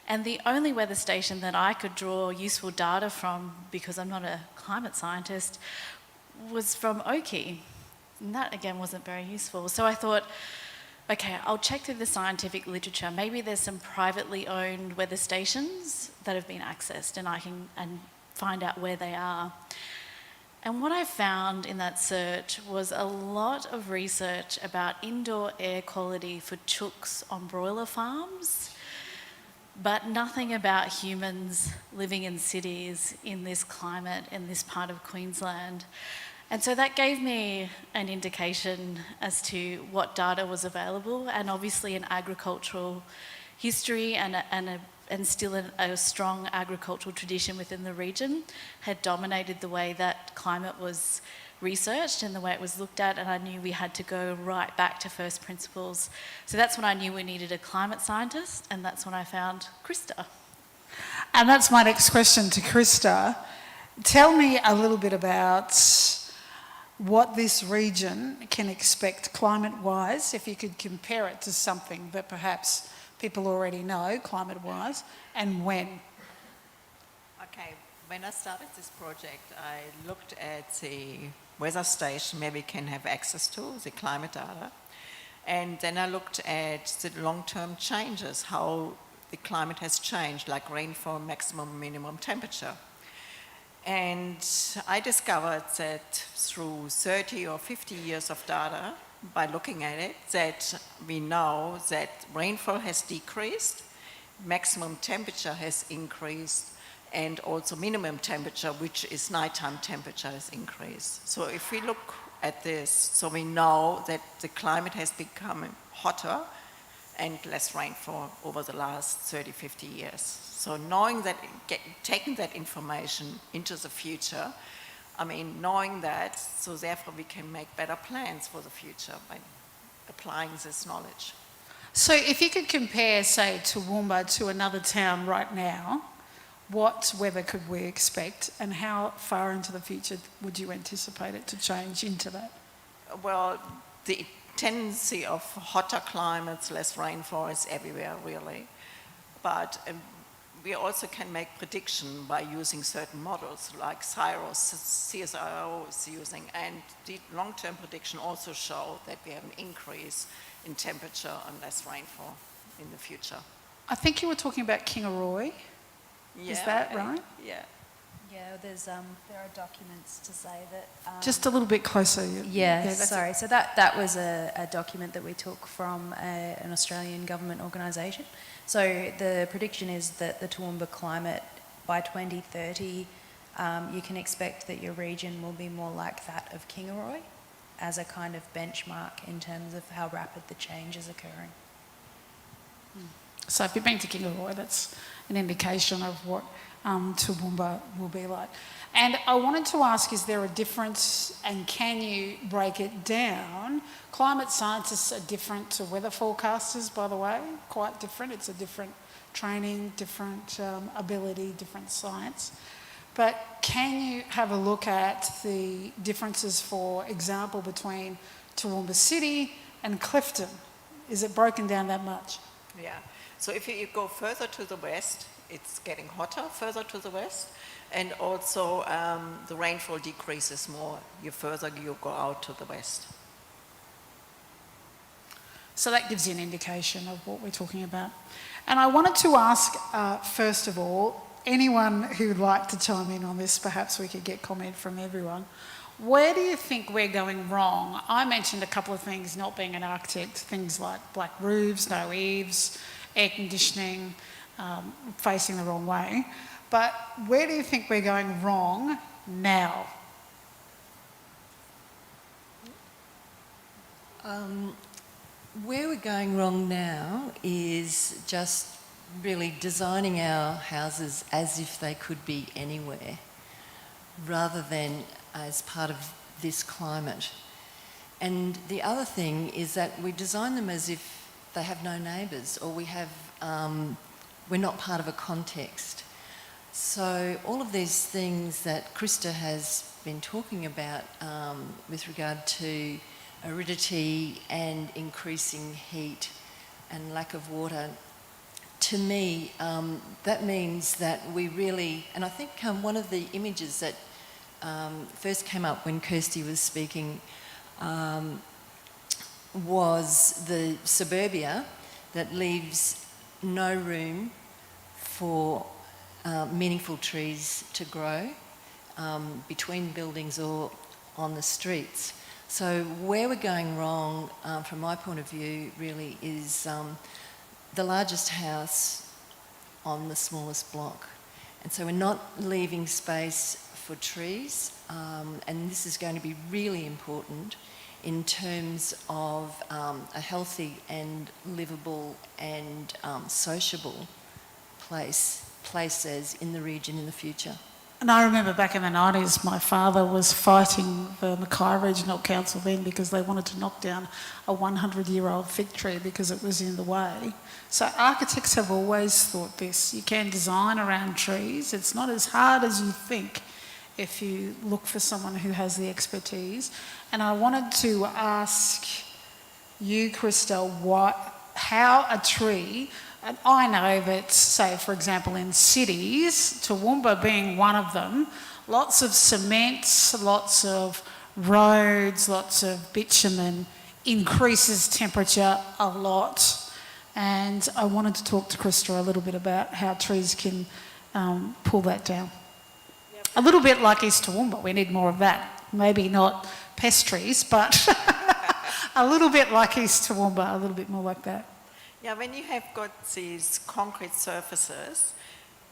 And the only weather station that I could draw useful data from, because I'm not a climate scientist, was from Oki. And that again wasn't very useful. So I thought, okay, I'll check through the scientific literature. Maybe there's some privately owned weather stations that have been accessed and I can find out where they are. And what I found in that search was a lot of research about indoor air quality for chooks on broiler farms, but nothing about humans living in cities in this climate in this part of Queensland. And so that gave me an indication as to what data was available, and obviously an agricultural history and still a strong agricultural tradition within the region had dominated the way that climate was researched and the way it was looked at, and I knew we had to go right back to first principles. So that's when I knew we needed a climate scientist, and that's when I found Krista. And that's my next question to Krista. Tell me a little bit about what this region can expect climate-wise, if you could compare it to something that perhaps people already know climate-wise, and when. Okay, when I started this project, I looked at the weather station where we can have access to the climate data, and then I looked at the long-term changes, how the climate has changed, like rainfall, maximum, minimum temperature. And I discovered that through 30 or 50 years of data, by looking at it, that we know that rainfall has decreased, maximum temperature has increased, and also minimum temperature, which is nighttime temperature, has increased. So if we look at this, so we know that the climate has become hotter and less rainfall over the last 30, 50 years. So knowing that, taking that information into the future, knowing that, so therefore we can make better plans for the future by applying this knowledge. So if you could compare, say, Toowoomba to another town right now, what weather could we expect, and how far into the future would you anticipate it to change into that? Well, the tendency of hotter climates, less rainfall is everywhere really, but we also can make prediction by using certain models like CSIRO is using, and the long-term prediction also show that we have an increase in temperature and less rainfall in the future. I think you were talking about Kingaroy. Yeah, is that right? Yeah. Yeah, there are documents to say that... Just a little bit closer. Yeah, sorry. So that was a document that we took from an Australian government organisation. So the prediction is that the Toowoomba climate by 2030, you can expect that your region will be more like that of Kingaroy as a kind of benchmark in terms of how rapid the change is occurring. So if you've been to Kingaroy, that's an indication of what Toowoomba will be like. And I wanted to ask, is there a difference, and can you break it down? Climate scientists are different to weather forecasters, by the way, quite different. It's a different training, different ability, different science. But can you have a look at the differences, for example, between Toowoomba City and Clifton? Is it broken down that much? Yeah. So if you go further to the west, it's getting hotter further to the west, and also the rainfall decreases more the further you go out to the west. So that gives you an indication of what we're talking about. And I wanted to ask, first of all, anyone who'd like to chime in on this, perhaps we could get comment from everyone. Where do you think we're going wrong? I mentioned a couple of things, not being an architect, things like black roofs, no eaves, air conditioning, facing the wrong way. But where do you think we're going wrong now? Where we're going wrong now is just really designing our houses as if they could be anywhere, rather than as part of this climate. And the other thing is that we design them as if they have no neighbours, or we're not part of a context. So all of these things that Krista has been talking about with regard to aridity and increasing heat and lack of water, to me, that means that we really, and I think one of the images that first came up when Kirsty was speaking was the suburbia that leaves no room for meaningful trees to grow between buildings or on the streets. So where we're going wrong, from my point of view, really is the largest house on the smallest block. And so we're not leaving space for trees, and this is going to be really important in terms of a healthy and livable and sociable places in the region in the future. And I remember back in the 90s, my father was fighting the Mackay Regional Council then because they wanted to knock down a 100-year-old fig tree because it was in the way. So architects have always thought this. You can design around trees. It's not as hard as you think if you look for someone who has the expertise. And I wanted to ask you, Krista, how a tree... And I know that, say, for example, in cities, Toowoomba being one of them, lots of cement, lots of roads, lots of bitumen increases temperature a lot. And I wanted to talk to Krista a little bit about how trees can pull that down. Yep. A little bit like East Toowoomba, we need more of that. Maybe not pest trees, but a little bit like East Toowoomba, a little bit more like that. Yeah, when you have got these concrete surfaces,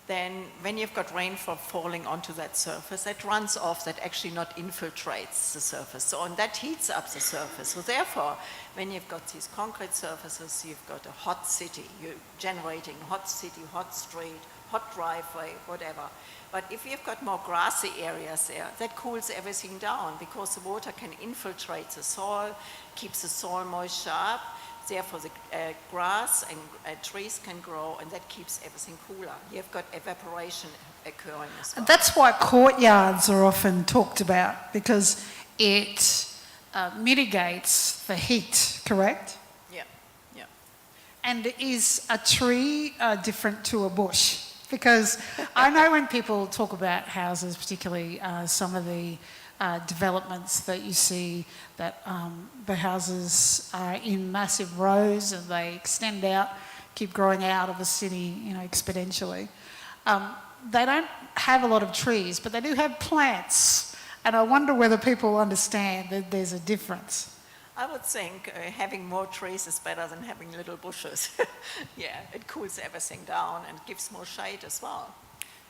then when you've got rainfall falling onto that surface, that runs off, that actually not infiltrates the surface. So, and that heats up the surface. So therefore, when you've got these concrete surfaces, you've got a hot city. You're generating hot city, hot street, hot driveway, whatever. But if you've got more grassy areas there, that cools everything down because the water can infiltrate the soil, keeps the soil moisture up. Therefore, the grass and trees can grow, and that keeps everything cooler. You've got evaporation occurring as well. And that's why courtyards are often talked about, because it mitigates the heat, correct? Yeah, yeah. And is a tree different to a bush? Because I know when people talk about houses, particularly some of the developments that you see that the houses are in massive rows and they extend out, keep growing out of the city, exponentially. They don't have a lot of trees, but they do have plants. And I wonder whether people understand that there's a difference. I would think having more trees is better than having little bushes. Yeah, it cools everything down and gives more shade as well.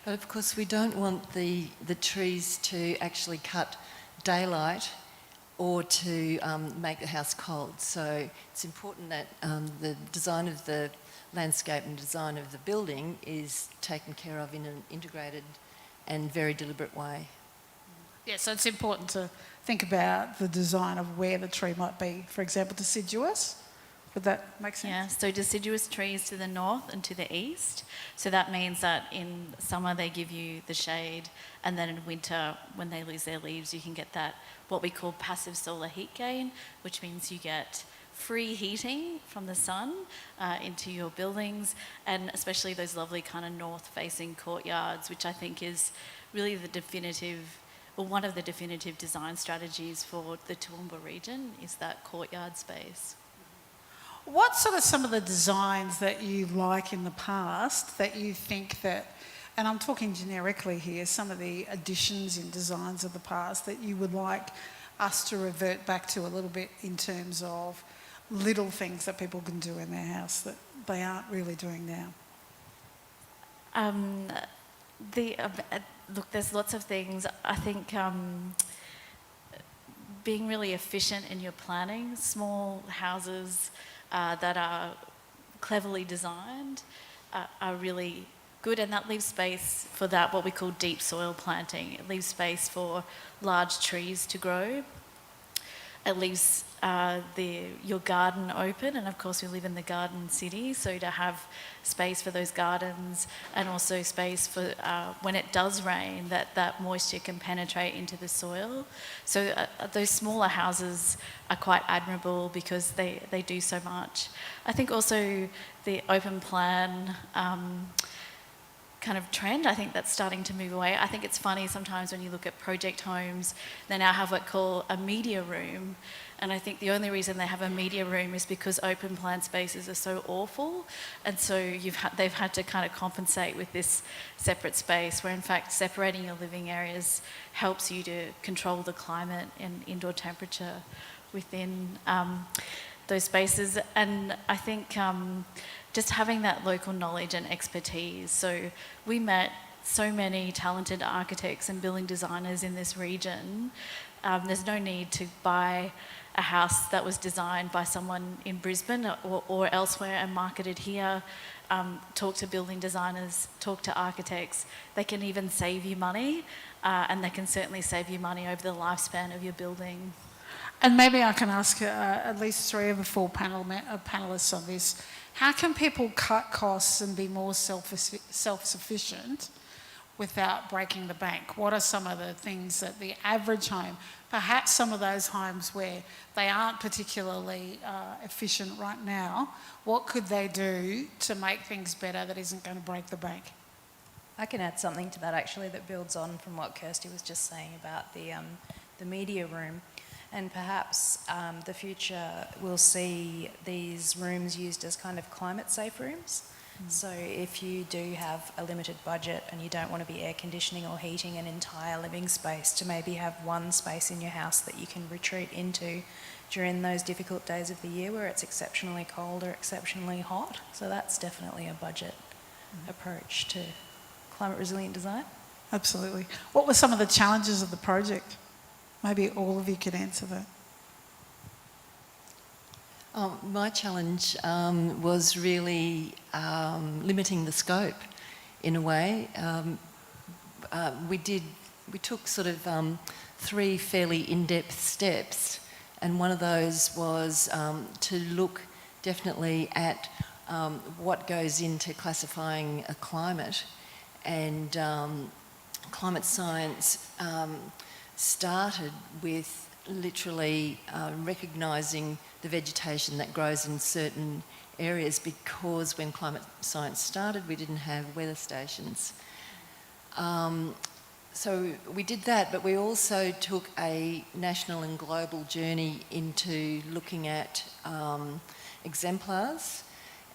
But of course we don't want the trees to actually cut daylight or to make the house cold. So it's important that the design of the landscape and design of the building is taken care of in an integrated and very deliberate way. Yeah, so it's important to think about the design of where the tree might be. For example, deciduous. Would that make sense? Yeah, so deciduous trees to the north and to the east. So that means that in summer they give you the shade, and then in winter, when they lose their leaves, you can get that, what we call passive solar heat gain, which means you get free heating from the sun into your buildings, and especially those lovely kind of north-facing courtyards, which I think is really the definitive, or one of the definitive design strategies for the Toowoomba region, is that courtyard space. What sort of some of the designs that you like in the past that you think that And I'm talking generically here, some of the additions in designs of the past that you would like us to revert back to a little bit in terms of little things that people can do in their house that they aren't really doing now. Look, there's lots of things. I think being really efficient in your planning, small houses that are cleverly designed are really good, and that leaves space for that, what we call deep soil planting. It leaves space for large trees to grow. It leaves your garden open, and of course we live in the garden city, so to have space for those gardens and also space for when it does rain, that moisture can penetrate into the soil. So those smaller houses are quite admirable because they do so much. I think also the open plan kind of trend, I think that's starting to move away. I think it's funny sometimes when you look at project homes, they now have what call a media room, and I think the only reason they have a media room is because open plan spaces are so awful, and so they've had to kind of compensate with this separate space, where in fact separating your living areas helps you to control the climate and indoor temperature within those spaces. And I think just having that local knowledge and expertise. So we met so many talented architects and building designers in this region. There's no need to buy a house that was designed by someone in Brisbane or elsewhere and marketed here. Talk to building designers, talk to architects. They can even save you money, and they can certainly save you money over the lifespan of your building. And maybe I can ask at least 3 of the 4 panellists on this. How can people cut costs and be more self-sufficient without breaking the bank? What are some of the things that the average home, perhaps some of those homes where they aren't particularly efficient right now, what could they do to make things better that isn't going to break the bank? I can add something to that actually that builds on from what Kirsty was just saying about the media room. And perhaps the future will see these rooms used as kind of climate-safe rooms. So if you do have a limited budget and you don't want to be air conditioning or heating an entire living space, to maybe have one space in your house that you can retreat into during those difficult days of the year where it's exceptionally cold or exceptionally hot. So that's definitely a budget approach to climate-resilient design. Absolutely. What were some of the challenges of the project? Maybe all of you could answer that. My challenge was really limiting the scope in a way. We took sort of 3 fairly in-depth steps, and one of those was to look definitely at what goes into classifying a climate, and climate science started with literally recognising the vegetation that grows in certain areas, because when climate science started we didn't have weather stations. So we did that, but we also took a national and global journey into looking at exemplars,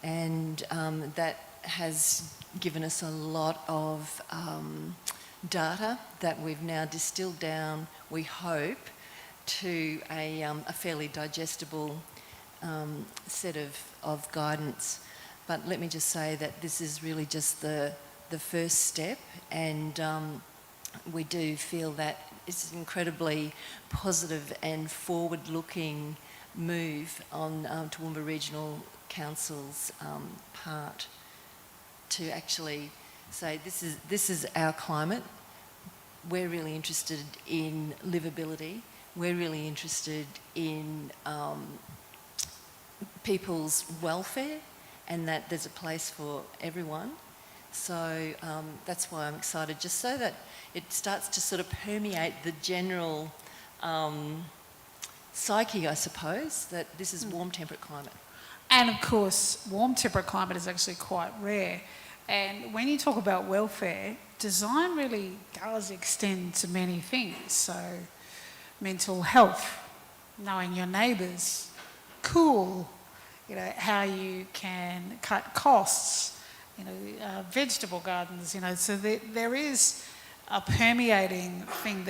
and that has given us a lot of data that we've now distilled down, we hope, to a fairly digestible set of guidance. But let me just say that this is really just the first step, and we do feel that it's an incredibly positive and forward-looking move on Toowoomba Regional Council's part to actually say this is our climate. We're really interested in livability. We're really interested in people's welfare, and that there's a place for everyone. So that's why I'm excited, just so that it starts to sort of permeate the general psyche, I suppose, that this is warm temperate climate. And of course, warm temperate climate is actually quite rare. And when you talk about welfare, design really does extend to many things. So mental health, knowing your neighbours, cool, how you can cut costs, vegetable gardens, so there is a permeating thing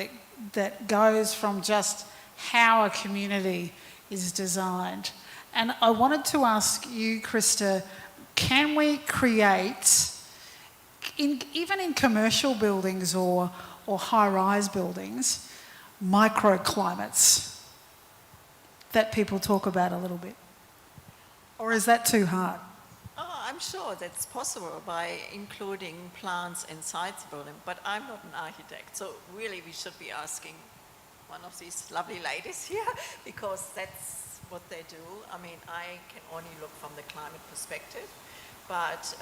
that goes from just how a community is designed. And I wanted to ask you, Krista, can we create, even in commercial buildings or high-rise buildings, microclimates that people talk about a little bit? Or is that too hard? Oh, I'm sure that's possible by including plants inside the building, but I'm not an architect, so really we should be asking one of these lovely ladies here, because that's what they do. I mean, I can only look from the climate perspective, but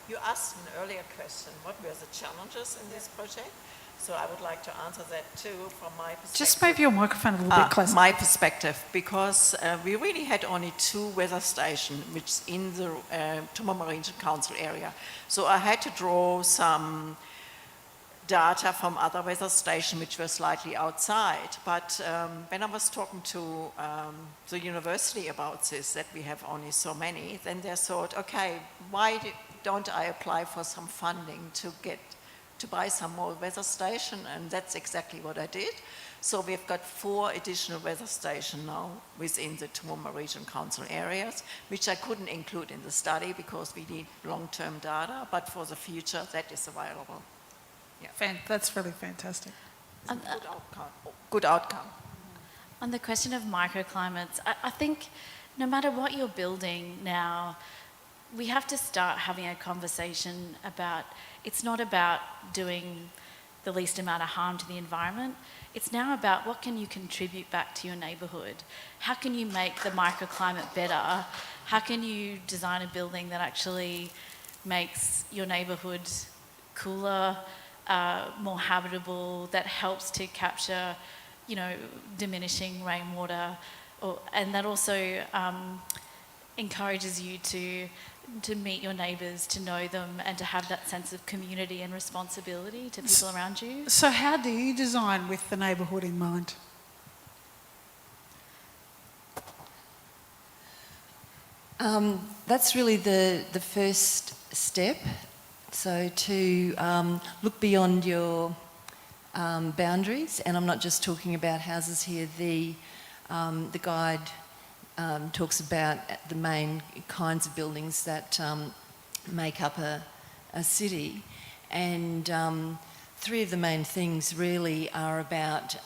you asked an earlier question, what were the challenges in this project? So I would like to answer that too from my perspective. Just move your microphone a little bit closer. My perspective, because we really had only 2 weather stations, which is in the Toowoomba Regional Council area. So I had to draw some data from other weather stations which were slightly outside. But when I was talking to the university about this, that we have only so many, then they thought, okay, why don't I apply for some funding to buy some more weather stations? And that's exactly what I did. So we've got 4 additional weather stations now within the Toowoomba Regional Council areas, which I couldn't include in the study because we need long-term data, but for the future that is available. Yeah. That's really fantastic. Good outcome. On the question of microclimates, I think no matter what you're building now, we have to start having a conversation about, it's not about doing the least amount of harm to the environment. It's now about what can you contribute back to your neighbourhood? How can you make the microclimate better? How can you design a building that actually makes your neighbourhood cooler, more habitable, that helps to capture, diminishing rainwater, and that also encourages you to meet your neighbours, to know them, and to have that sense of community and responsibility to people around you. So how do you design with the neighbourhood in mind? That's really the first step. So to look beyond your boundaries, and I'm not just talking about houses here. The guide talks about the main kinds of buildings that make up a city, and 3 of the main things really are about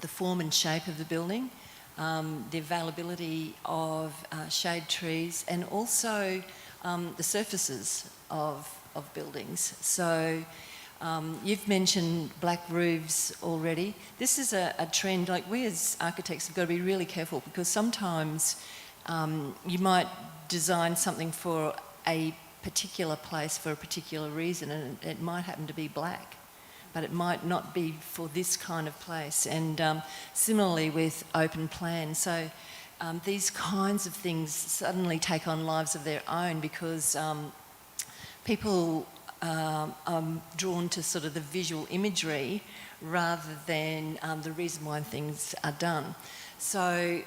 the form and shape of the building, the availability of shade trees, and also the surfaces of buildings. So you've mentioned black roofs already. This is a trend, like we as architects have got to be really careful, because sometimes you might design something for a particular place for a particular reason, and it might happen to be black, but it might not be for this kind of place. And similarly with open plan. So these kinds of things suddenly take on lives of their own, because people are drawn to sort of the visual imagery rather than the reason why things are done. So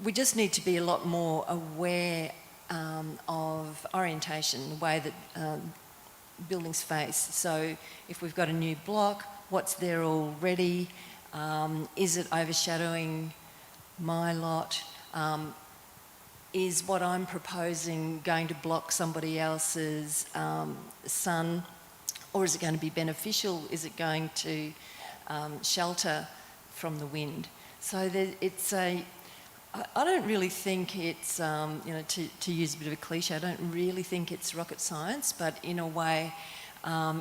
we just need to be a lot more aware of orientation, the way that buildings face. So if we've got a new block, what's there already? Is it overshadowing my lot? Is what I'm proposing going to block somebody else's sun, or is it going to be beneficial? Is it going to shelter from the wind? So it's I don't really think it's, to use a bit of a cliche, I don't really think it's rocket science, but in a way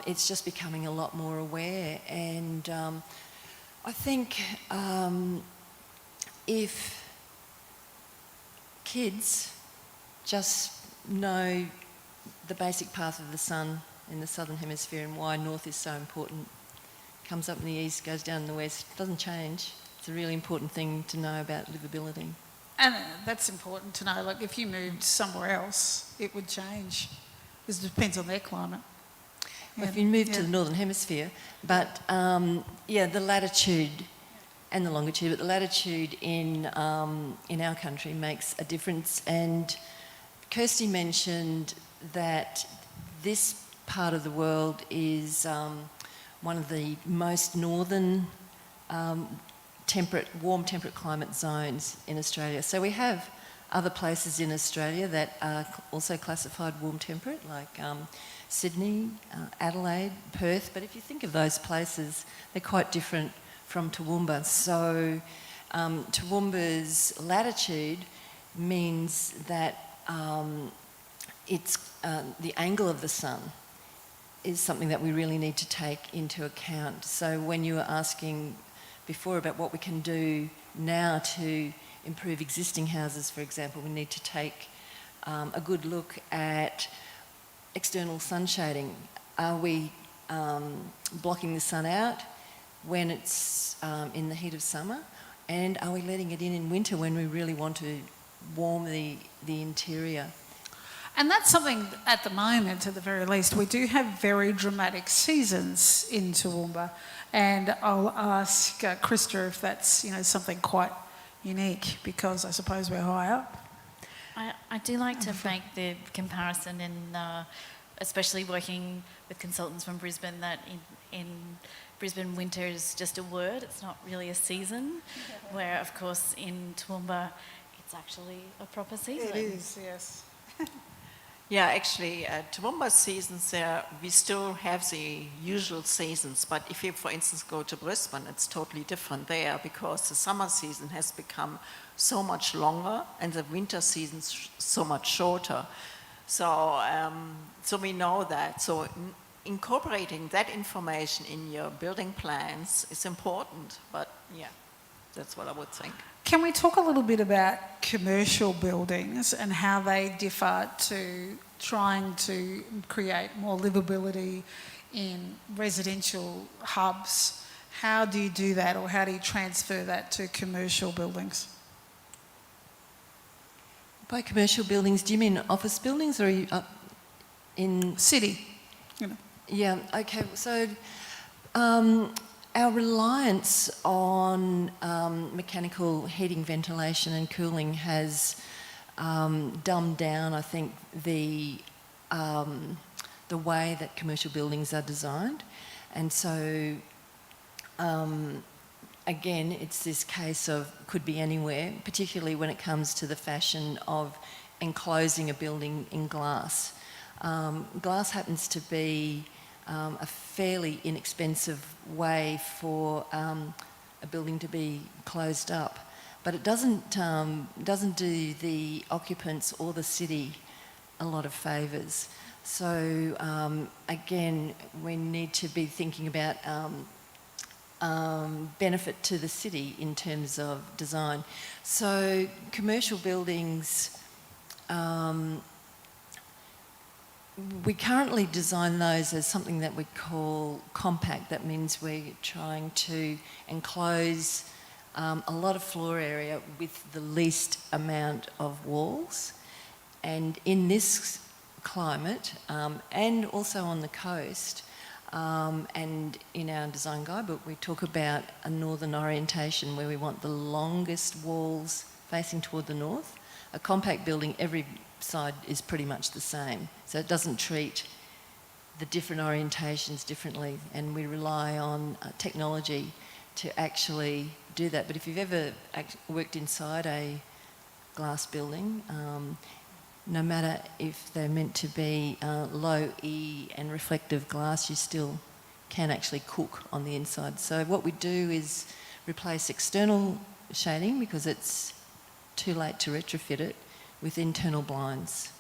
it's just becoming a lot more aware. And I think if kids just know the basic path of the sun in the southern hemisphere and why north is so important, comes up in the east, goes down in the west, doesn't change. It's a really important thing to know about livability. And that's important to know. Like, if you moved somewhere else, it would change, because it depends on their climate. Well, if you move to the northern hemisphere, but the latitude and the longitude, but the latitude in our country makes a difference. And Kirsty mentioned that this part of the world is one of the most northern warm temperate climate zones in Australia. So we have other places in Australia that are also classified warm temperate, like Sydney, Adelaide, Perth. But if you think of those places, they're quite different from Toowoomba. So Toowoomba's latitude means that it's the angle of the sun is something that we really need to take into account. So when you were asking before about what we can do now to improve existing houses, for example, we need to take a good look at external sun shading. Are we blocking the sun out when it's in the heat of summer? And are we letting it in winter when we really want to warm the interior? And that's something at the moment, at the very least, we do have very dramatic seasons in Toowoomba, and I'll ask Krista if that's something quite unique, because I suppose we're high up. I do like to make the comparison, especially working with consultants from Brisbane, that in Brisbane winter is just a word, it's not really a season, where of course in Toowoomba it's actually a proper season. It is, yes. Yeah, actually, Toowoomba seasons there, we still have the usual seasons, but if you, for instance, go to Brisbane, it's totally different there because the summer season has become so much longer and the winter season's so much shorter. So, so we know that. So incorporating that information in your building plans is important, but yeah, that's what I would think. Can we talk a little bit about commercial buildings and how they differ to trying to create more livability in residential hubs? How do you do that, or how do you transfer that to commercial buildings? By commercial buildings, do you mean office buildings, or are you up in... City. Yeah, okay. So our reliance on mechanical heating, ventilation and cooling has dumbed down, I think, the way that commercial buildings are designed. And so, again, it's this case of could be anywhere, particularly when it comes to the fashion of enclosing a building in glass. Glass happens to be a fairly inexpensive way for a building to be closed up, but it doesn't do the occupants or the city a lot of favours. So again, we need to be thinking about benefit to the city in terms of design. So commercial buildings, we currently design those as something that we call compact. That means we're trying to enclose a lot of floor area with the least amount of walls. And in this climate, and also on the coast, and in our design guidebook, we talk about a northern orientation where we want the longest walls facing toward the north. A compact building, every side is pretty much the same, so it doesn't treat the different orientations differently, and we rely on technology to actually do that. But if you've ever worked inside a glass building, no matter if they're meant to be low E and reflective glass, you still can actually cook on the inside. So what we do is replace external shading, because it's too late to retrofit it, with internal blinds,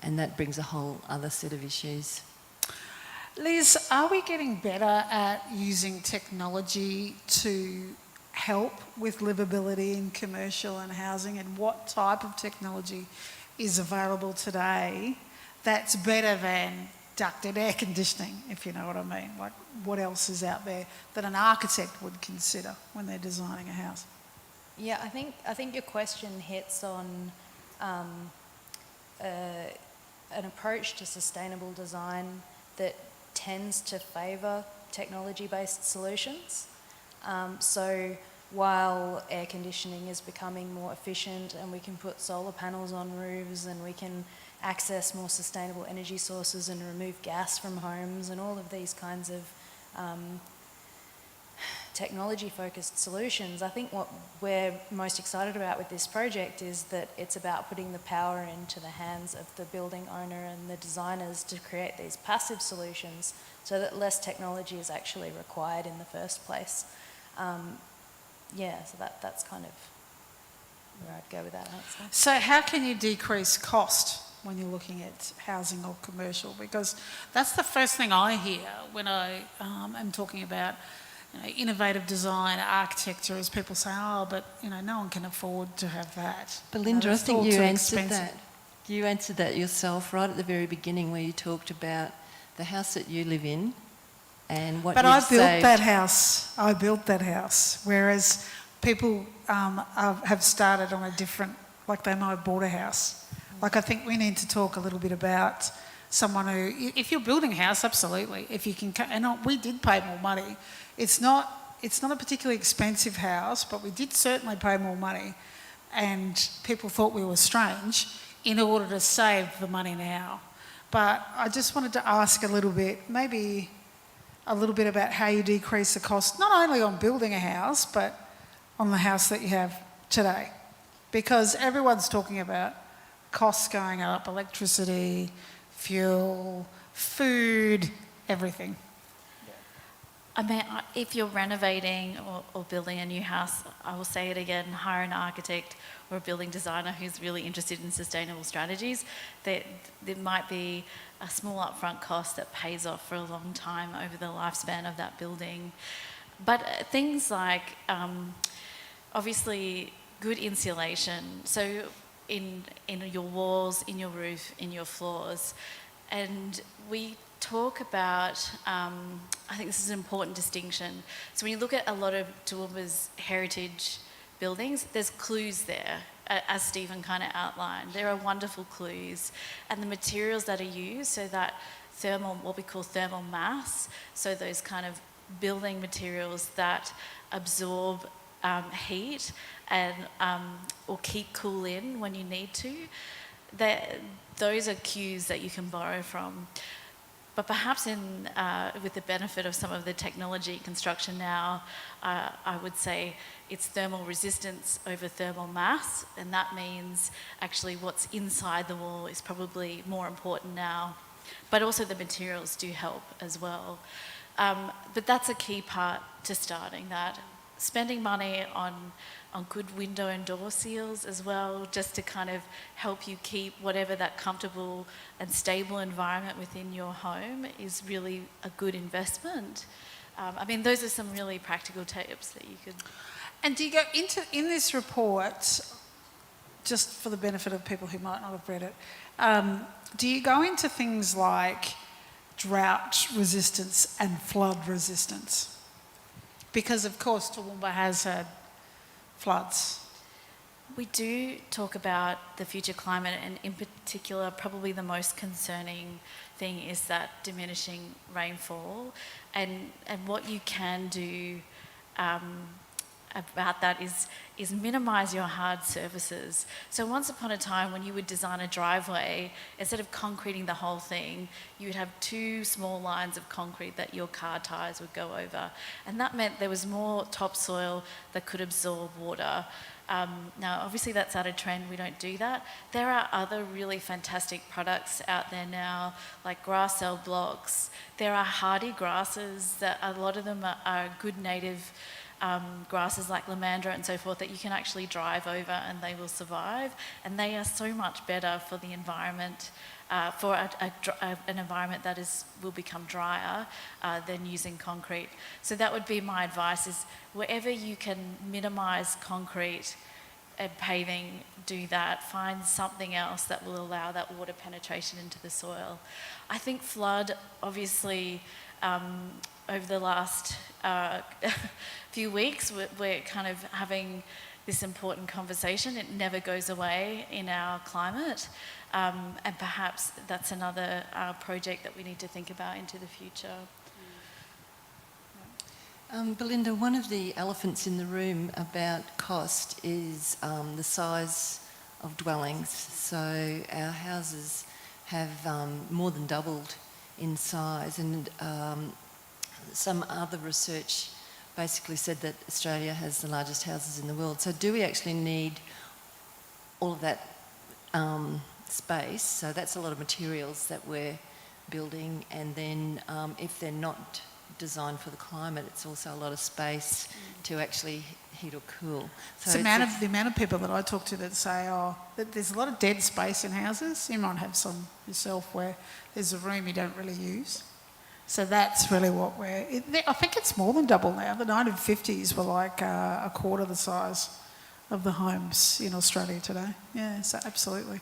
and that brings a whole other set of issues. Liz, are we getting better at using technology to help with livability in commercial and housing, and what type of technology is available today that's better than ducted air conditioning, if you know what I mean? Like, what else is out there that an architect would consider when they're designing a house? Yeah, I think your question hits on an approach to sustainable design that tends to favour technology-based solutions. So while air conditioning is becoming more efficient and we can put solar panels on roofs and we can access more sustainable energy sources and remove gas from homes and all of these kinds of technology-focused solutions. I think what we're most excited about with this project is that it's about putting the power into the hands of the building owner and the designers to create these passive solutions so that less technology is actually required in the first place. So that's kind of where I'd go with that answer. So how can you decrease cost when you're looking at housing or commercial? Because that's the first thing I hear when I am talking about innovative design, architecture, is people say, oh, but no one can afford to have that. Belinda, I think you answered expensive. that. You answered that yourself right at the very beginning where you talked about the house that you live in and what But you've I built saved. that house. I built that house, whereas people have started on a different, like they might have bought a house. Like I think we need to talk a little bit about someone who, if you're building a house, absolutely. If you can, and we did pay more money. It's not a particularly expensive house, but we did certainly pay more money, and people thought we were strange in order to save the money now. But I just wanted to ask a little bit about how you decrease the cost, not only on building a house, but on the house that you have today. Because everyone's talking about costs going up, electricity, fuel, food, everything. I mean, if you're renovating or building a new house, I will say it again, hire an architect or a building designer who's really interested in sustainable strategies. There might be a small upfront cost that pays off for a long time over the lifespan of that building. But things like, obviously, good insulation. So in your walls, in your roof, in your floors. And we talk about, I think this is an important distinction. So when you look at a lot of Toowoomba's heritage buildings, there's clues there, as Stephen kind of outlined. There are wonderful clues. And the materials that are used, so that what we call thermal mass, so those kind of building materials that absorb heat and or keep cool in when you need to, those are cues that you can borrow from. But perhaps with the benefit of some of the technology construction now, I would say it's thermal resistance over thermal mass, and that means actually what's inside the wall is probably more important now. But also the materials do help as well. But that's a key part to starting that. Spending money on good window and door seals as well, just to kind of help you keep whatever that comfortable and stable environment within your home is really a good investment. I mean, those are some really practical tips that you could... And do you go in this report, just for the benefit of people who might not have read it, do you go into things like drought resistance and flood resistance? Because, of course, Toowoomba has had floods. We do talk about the future climate, and in particular, probably the most concerning thing is that diminishing rainfall. And what you can do about that is minimise your hard surfaces. So once upon a time, when you would design a driveway, instead of concreting the whole thing, you would have 2 small lines of concrete that your car tyres would go over. And that meant there was more topsoil that could absorb water. Now, obviously that's out of trend, we don't do that. There are other really fantastic products out there now, like grass cell blocks. There are hardy grasses that a lot of them are good native grasses like lamandra and so forth that you can actually drive over and they will survive, and they are so much better for the environment, for an environment that will become drier than using concrete. So that would be my advice, is wherever you can minimise concrete and paving, do that. Find something else that will allow that water penetration into the soil. I think flood, obviously, over the last few weeks, we're kind of having this important conversation. It never goes away in our climate, and perhaps that's another project that we need to think about into the future. Belinda, one of the elephants in the room about cost is the size of dwellings. So our houses have more than doubled in size, and some other research basically said that Australia has the largest houses in the world. So do we actually need all of that space? So that's a lot of materials that we're building, and then if they're not designed for the climate, it's also a lot of space to actually heat or cool. So the amount of people that I talk to that say, that there's a lot of dead space in houses. You might have some yourself where there's a room you don't really use. So that's really what I think it's more than double now. The 1950s were like a quarter the size of the homes in Australia today. Yeah, so absolutely.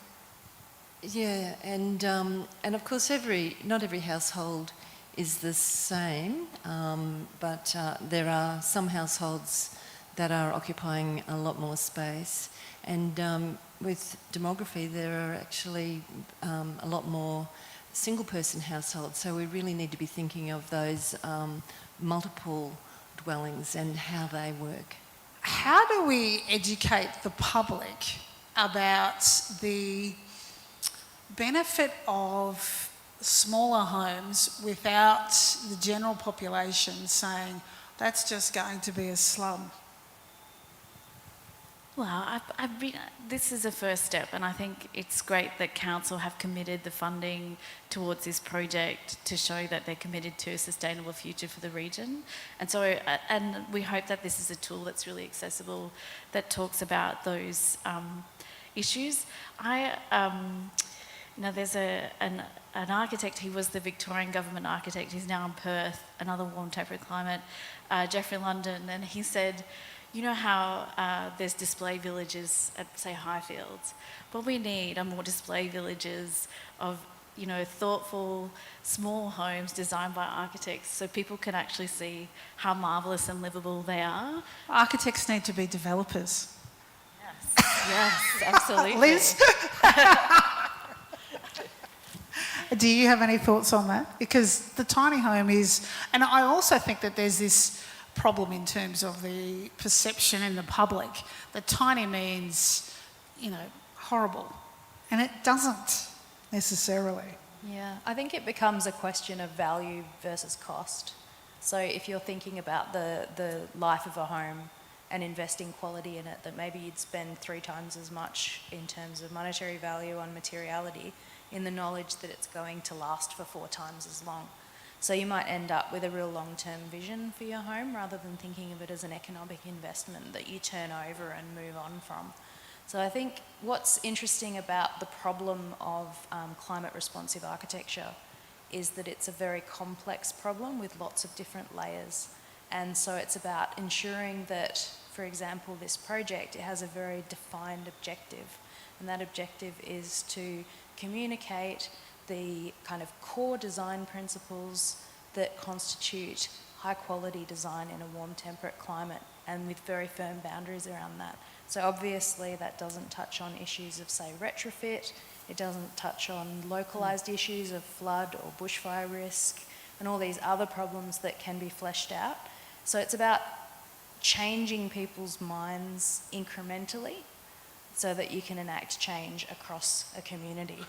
Yeah, and of course not every household is the same, but there are some households that are occupying a lot more space, and with demography there are actually a lot more single-person households, so we really need to be thinking of those multiple dwellings and how they work. How do we educate the public about the benefit of smaller homes without the general population saying that's just going to be a slum? Well, this is a first step, and I think it's great that Council have committed the funding towards this project to show that they're committed to a sustainable future for the region. And so, and we hope that this is a tool that's really accessible, that talks about those issues. There's an architect, he was the Victorian government architect, he's now in Perth, another warm temperate climate, Geoffrey London, and he said, you know how there's display villages at, say, Highfields? What we need are more display villages of, thoughtful, small homes designed by architects so people can actually see how marvellous and livable they are. Architects need to be developers. Yes, absolutely. Liz? Do you have any thoughts on that? Because the tiny home is, and I also think that there's this problem in terms of the perception in the public that tiny means, horrible. And it doesn't necessarily. Yeah, I think it becomes a question of value versus cost. So if you're thinking about the life of a home and investing quality in it, that maybe you'd spend 3 times as much in terms of monetary value on materiality in the knowledge that it's going to last for 4 times as long. So you might end up with a real long-term vision for your home rather than thinking of it as an economic investment that you turn over and move on from. So I think what's interesting about the problem of climate responsive architecture is that it's a very complex problem with lots of different layers. And so it's about ensuring that, for example, this project, it has a very defined objective. And that objective is to communicate the kind of core design principles that constitute high quality design in a warm temperate climate, and with very firm boundaries around that. So obviously that doesn't touch on issues of, say, retrofit, it doesn't touch on localised issues of flood or bushfire risk and all these other problems that can be fleshed out. So it's about changing people's minds incrementally so that you can enact change across a community.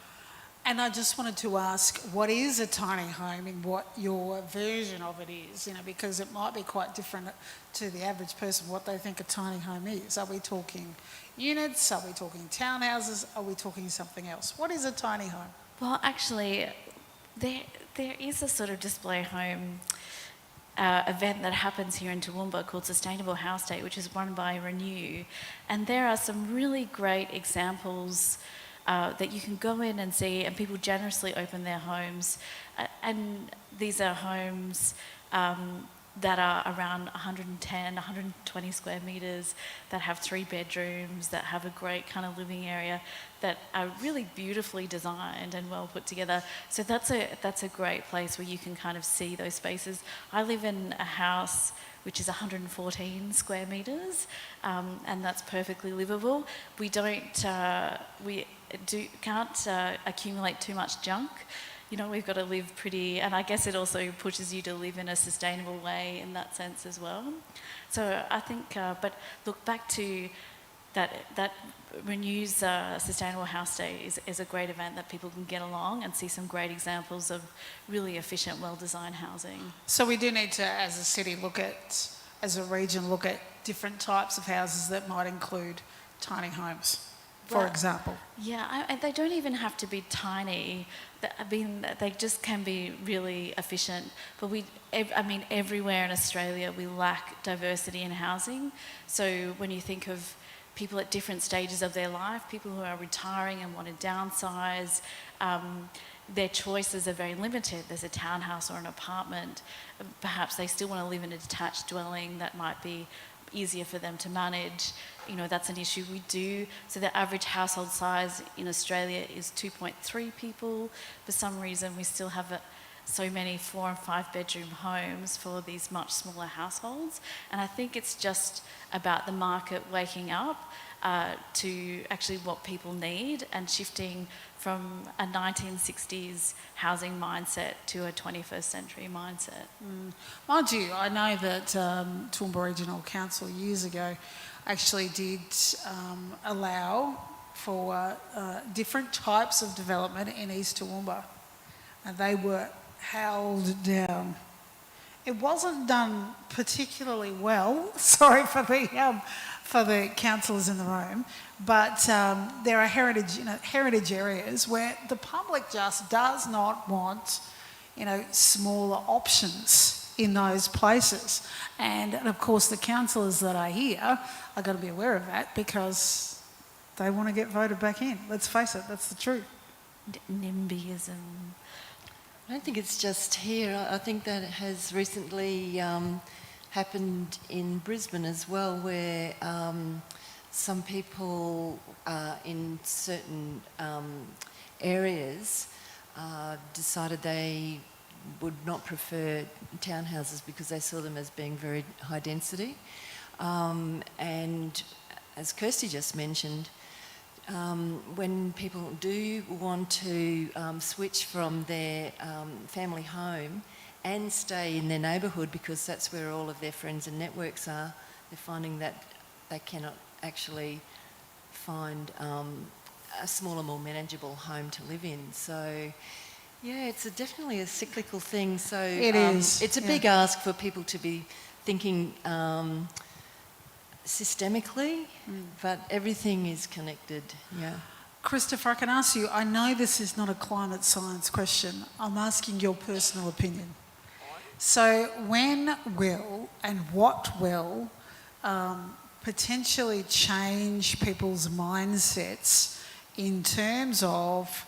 And I just wanted to ask, what is a tiny home and what your version of it is, because it might be quite different to the average person what they think a tiny home is. Are we talking units? Are we talking townhouses? Are we talking something else? What is a tiny home? Well, actually, there is a sort of display home event that happens here in Toowoomba called Sustainable House Day, which is run by Renew. And there are some really great examples that you can go in and see, and people generously open their homes. And these are homes that are around 110, 120 square metres, that have 3 bedrooms, that have a great kind of living area, that are really beautifully designed and well put together. So that's a great place where you can kind of see those spaces. I live in a house which is 114 square metres, and that's perfectly livable. We can't accumulate too much junk. you know, we've got to live pretty, and I guess it also pushes you to live in a sustainable way in that sense as well. So I think, but look, back to that Renew's Sustainable House Day is a great event that people can get along and see some great examples of really efficient, well-designed housing. So we do need to, as a city, as a region, look at different types of houses that might include tiny homes, for example. Yeah, and they don't even have to be tiny. I mean, they just can be really efficient. But everywhere in Australia, we lack diversity in housing. So when you think of people at different stages of their life, people who are retiring and want to downsize, their choices are very limited. There's a townhouse or an apartment. Perhaps they still want to live in a detached dwelling that might be easier for them to manage. You know, that's an issue we do. So the average household size in Australia is 2.3 people. For some reason, we still have so many 4 and 5 bedroom homes for these much smaller households. And I think it's just about the market waking up to actually what people need and shifting from a 1960s housing mindset to a 21st century mindset. Mind you, I know that Toowoomba Regional Council years ago actually did allow for different types of development in East Toowoomba, and they were held down. It wasn't done particularly well. Sorry for the councillors in the room, but there are heritage areas where the public just does not want, smaller options in those places. And of course, the councillors that are here are going to be aware of that because they want to get voted back in. Let's face it, that's the truth. Nimbyism. I don't think it's just here. I think that it has recently happened in Brisbane as well, where some people in certain areas decided they would not prefer townhouses because they saw them as being very high density. And as Kirsty just mentioned, when people do want to switch from their family home and stay in their neighbourhood because that's where all of their friends and networks are, they're finding that they cannot actually find a smaller, more manageable home to live in. So, yeah, it's definitely a cyclical thing. So it is. It's a big ask for people to be thinking systemically, but everything is connected, yeah. Christopher, I can ask you, I know this is not a climate science question. I'm asking your personal opinion. So when will and what will potentially change people's mindsets in terms of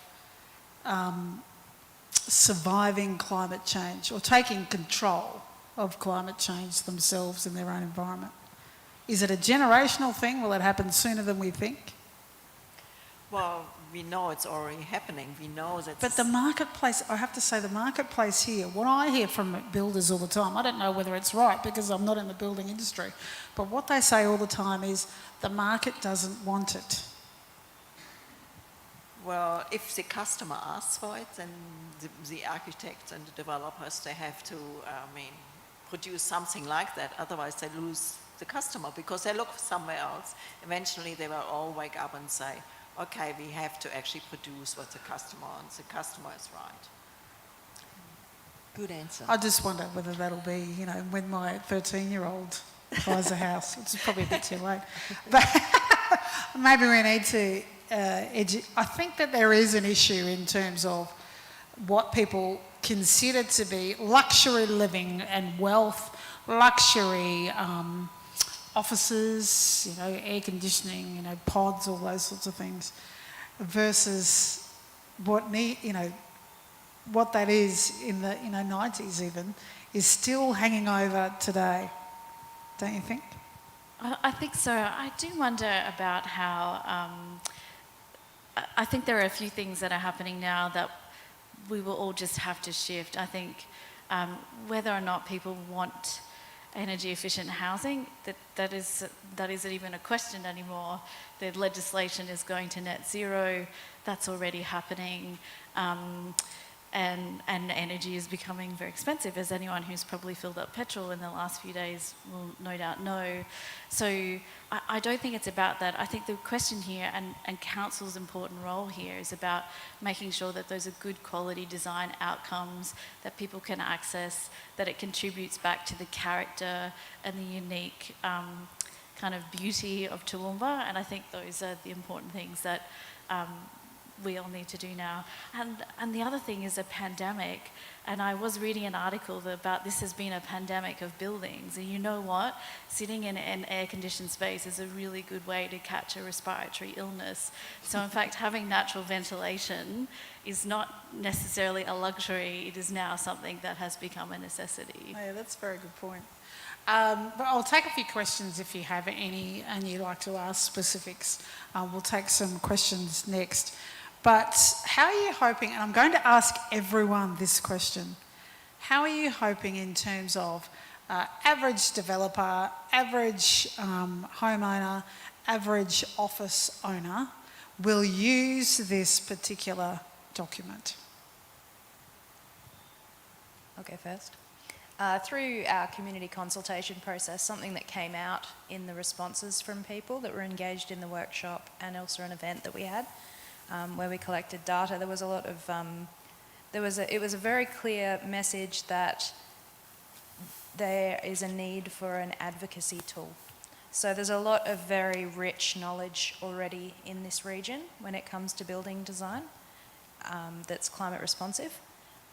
surviving climate change or taking control of climate change themselves in their own environment? Is it a generational thing? Will it happen sooner than we think? Well, we know it's already happening. We know that. But the marketplace, I have to say, the marketplace here, what I hear from builders all the time, I don't know whether it's right because I'm not in the building industry, but what they say all the time is the market doesn't want it. Well, if the customer asks for it, then the architects and the developers, they have to, produce something like that. Otherwise, they lose the customer because they look somewhere else. Eventually, they will all wake up and say, okay, we have to actually produce what the customer wants. The customer is right. Good answer. I just wonder whether that'll be, when my 13-year-old buys a house. It's probably a bit too late. But maybe we need to I think that there is an issue in terms of what people consider to be luxury living and wealth, luxury offices, air conditioning, pods, all those sorts of things, versus what that is in the 90s even, is still hanging over today. Don't you think? I think so. I do wonder about how, I think there are a few things that are happening now that we will all just have to shift. I think whether or not people want energy efficient housing, that isn't even a question anymore. The legislation is going to net zero. That's already happening. and energy is becoming very expensive, as anyone who's probably filled up petrol in the last few days will no doubt know. So I don't think it's about that. I think the question here, and council's important role here, is about making sure that those are good quality design outcomes that people can access, that it contributes back to the character and the unique kind of beauty of Toowoomba, and I think those are the important things that we all need to do now. And the other thing is a pandemic, and I was reading an article about this has been a pandemic of buildings, and you know what? Sitting in an air-conditioned space is a really good way to catch a respiratory illness. So in fact, having natural ventilation is not necessarily a luxury, it is now something that has become a necessity. Oh, yeah, that's a very good point. But I'll take a few questions if you have any and you'd like to ask specifics. We'll take some questions next. But how are you hoping, and I'm going to ask everyone this question, how are you hoping in terms of average developer, average homeowner, average office owner will use this particular document? I'll go first. Through our community consultation process, something that came out in the responses from people that were engaged in the workshop and also an event that we had where we collected data, there was a lot of, it was a very clear message that there is a need for an advocacy tool. So there's a lot of very rich knowledge already in this region when it comes to building design that's climate responsive,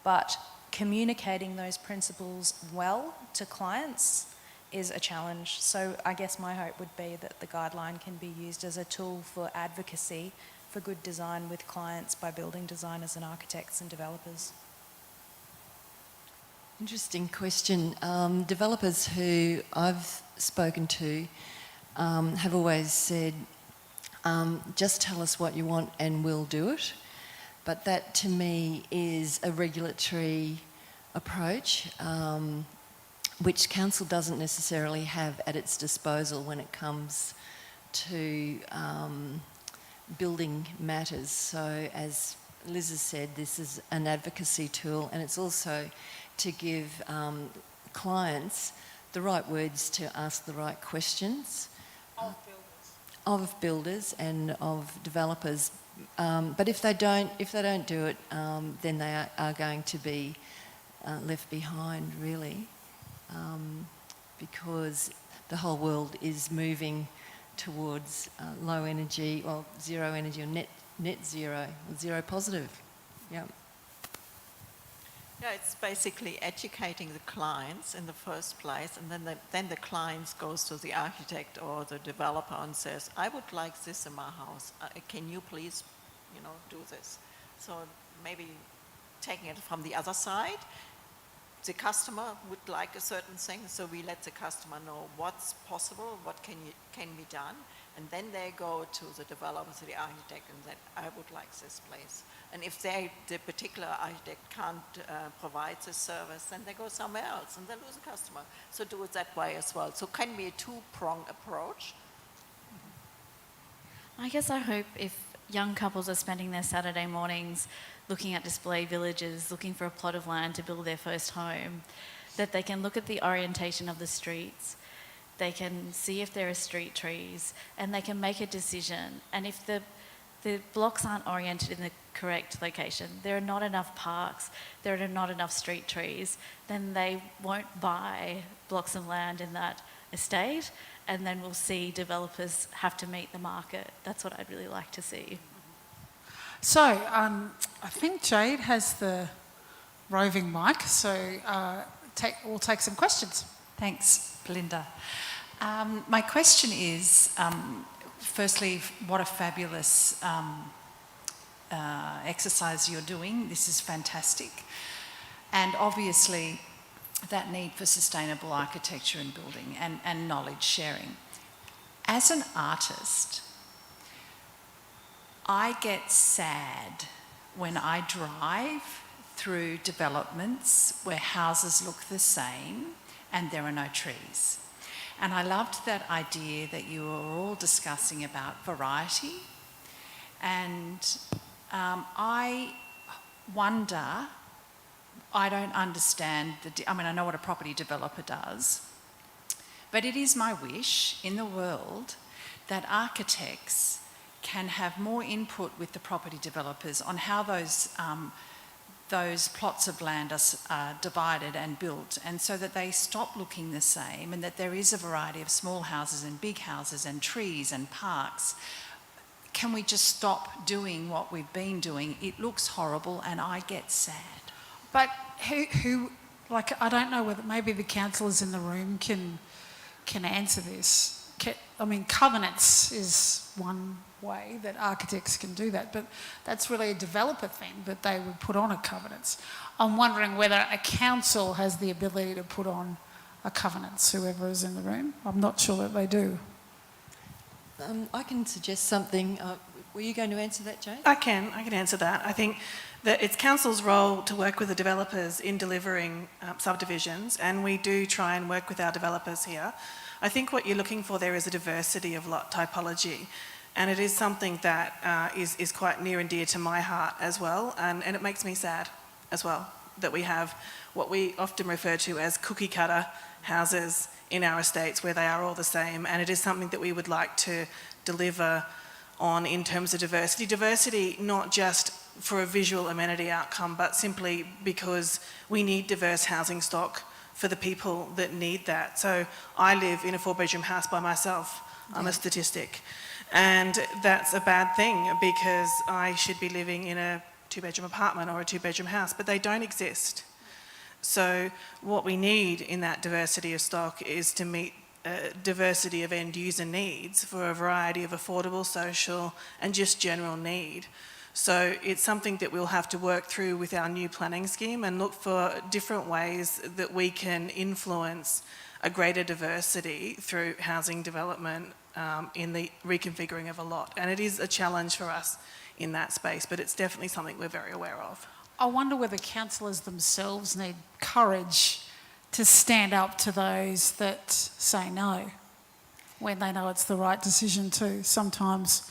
but communicating those principles well to clients is a challenge. So I guess my hope would be that the guideline can be used as a tool for advocacy for good design with clients by building designers and architects and developers. Interesting question. Developers who I've spoken to have always said, just tell us what you want and we'll do it. But that to me is a regulatory approach which council doesn't necessarily have at its disposal when it comes to building matters. So as Liz has said, this is an advocacy tool, and it's also to give clients the right words to ask the right questions of builders and of developers. But if they don't do it, then they are going to be left behind, really, because the whole world is moving towards low energy, or zero energy, or net zero, or zero positive. Yeah. Yeah, it's basically educating the clients in the first place, and then the clients goes to the architect or the developer and says, I would like this in my house. Can you please, do this? So maybe taking it from the other side, the customer would like a certain thing, so we let the customer know what's possible, what can be done, and then they go to the developer, to the architect, and then I would like this place. And if the particular architect can't provide this service, then they go somewhere else and they lose a customer. So do it that way as well. So it can be a two-pronged approach. I guess I hope if young couples are spending their Saturday mornings looking at display villages, looking for a plot of land to build their first home, that they can look at the orientation of the streets, they can see if there are street trees, and they can make a decision. And if the blocks aren't oriented in the correct location, there are not enough parks, there are not enough street trees, then they won't buy blocks of land in that estate, and then we'll see developers have to meet the market. That's what I'd really like to see. So I think Jade has the roving mic, so we'll take some questions. Thanks, Belinda. My question is, firstly, what a fabulous exercise you're doing. This is fantastic. And obviously, that need for sustainable architecture and building and knowledge sharing. As an artist, I get sad when I drive through developments where houses look the same and there are no trees. And I loved that idea that you were all discussing about variety. And I wonder I don't understand I mean, I know what a property developer does, but it is my wish in the world that architects can have more input with the property developers on how those plots of land are divided and built, and so that they stop looking the same and that there is a variety of small houses and big houses and trees and parks. Can we just stop doing what we've been doing? It looks horrible and I get sad. But who like, I don't know whether maybe the councillors in the room can answer this. I mean, covenants is one way that architects can do that, but that's really a developer thing, that they would put on a covenants. I'm wondering whether a council has the ability to put on a covenants, whoever is in the room. I'm not sure that they do. I can suggest something. Were you going to answer that, Jane? I can answer that. I think that it's council's role to work with the developers in delivering subdivisions, and we do try and work with our developers here. I think what you're looking for there is a diversity of lot typology, and it is something that is quite near and dear to my heart as well, and it makes me sad as well that we have what we often refer to as cookie cutter houses in our estates where they are all the same, and it is something that we would like to deliver on in terms of diversity. Diversity not just for a visual amenity outcome, but simply because we need diverse housing stock for the people that need that. So I live in a 4-bedroom house by myself. I'm a statistic. And that's a bad thing because I should be living in a 2-bedroom apartment or a 2-bedroom house, but they don't exist. So what we need in that diversity of stock is to meet diversity of end user needs for a variety of affordable, social and just general need. So it's something that we'll have to work through with our new planning scheme and look for different ways that we can influence a greater diversity through housing development in the reconfiguring of a lot. And it is a challenge for us in that space, but it's definitely something we're very aware of. I wonder whether councillors themselves need courage to stand up to those that say no when they know it's the right decision too. Sometimes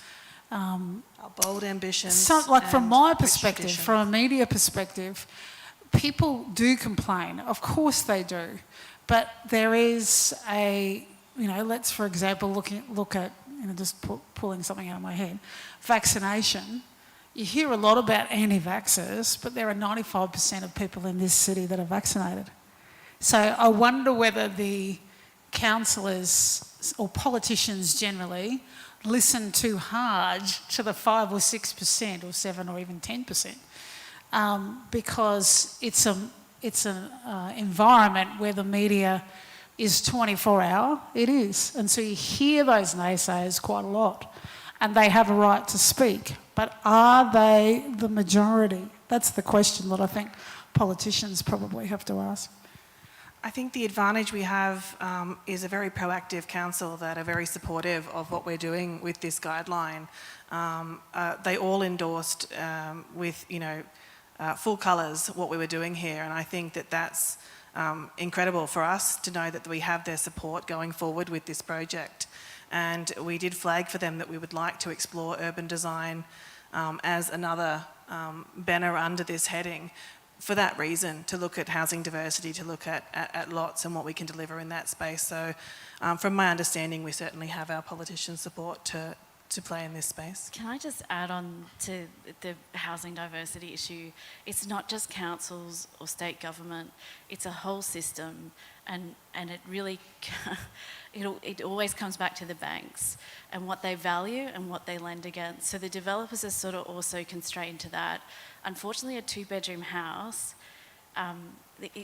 Our bold ambitions. like from and my rich perspective, tradition. from a media perspective, people do complain. Of course they do. But there is a, let's for example look at, just pulling something out of my head, vaccination. You hear a lot about anti-vaxxers, but there are 95% of people in this city that are vaccinated. So I wonder whether the councillors or politicians generally listen too hard to the 5 or 6% or 7 or even 10%, because it's an environment where the media is 24-hour. It is, and so you hear those naysayers quite a lot, and they have a right to speak. But are they the majority? That's the question that I think politicians probably have to ask. I think the advantage we have is a very proactive council that are very supportive of what we're doing with this guideline. They all endorsed with, full colours what we were doing here, and I think that that's incredible for us to know that we have their support going forward with this project. And we did flag for them that we would like to explore urban design as another banner under this heading, for that reason, to look at housing diversity, to look at lots and what we can deliver in that space. So from my understanding, we certainly have our politicians' support to play in this space. Can I just add on to the housing diversity issue? It's not just councils or state government, it's a whole system, and it really, it always comes back to the banks and what they value and what they lend against. So the developers are sort of also constrained to that. Unfortunately, a 2-bedroom house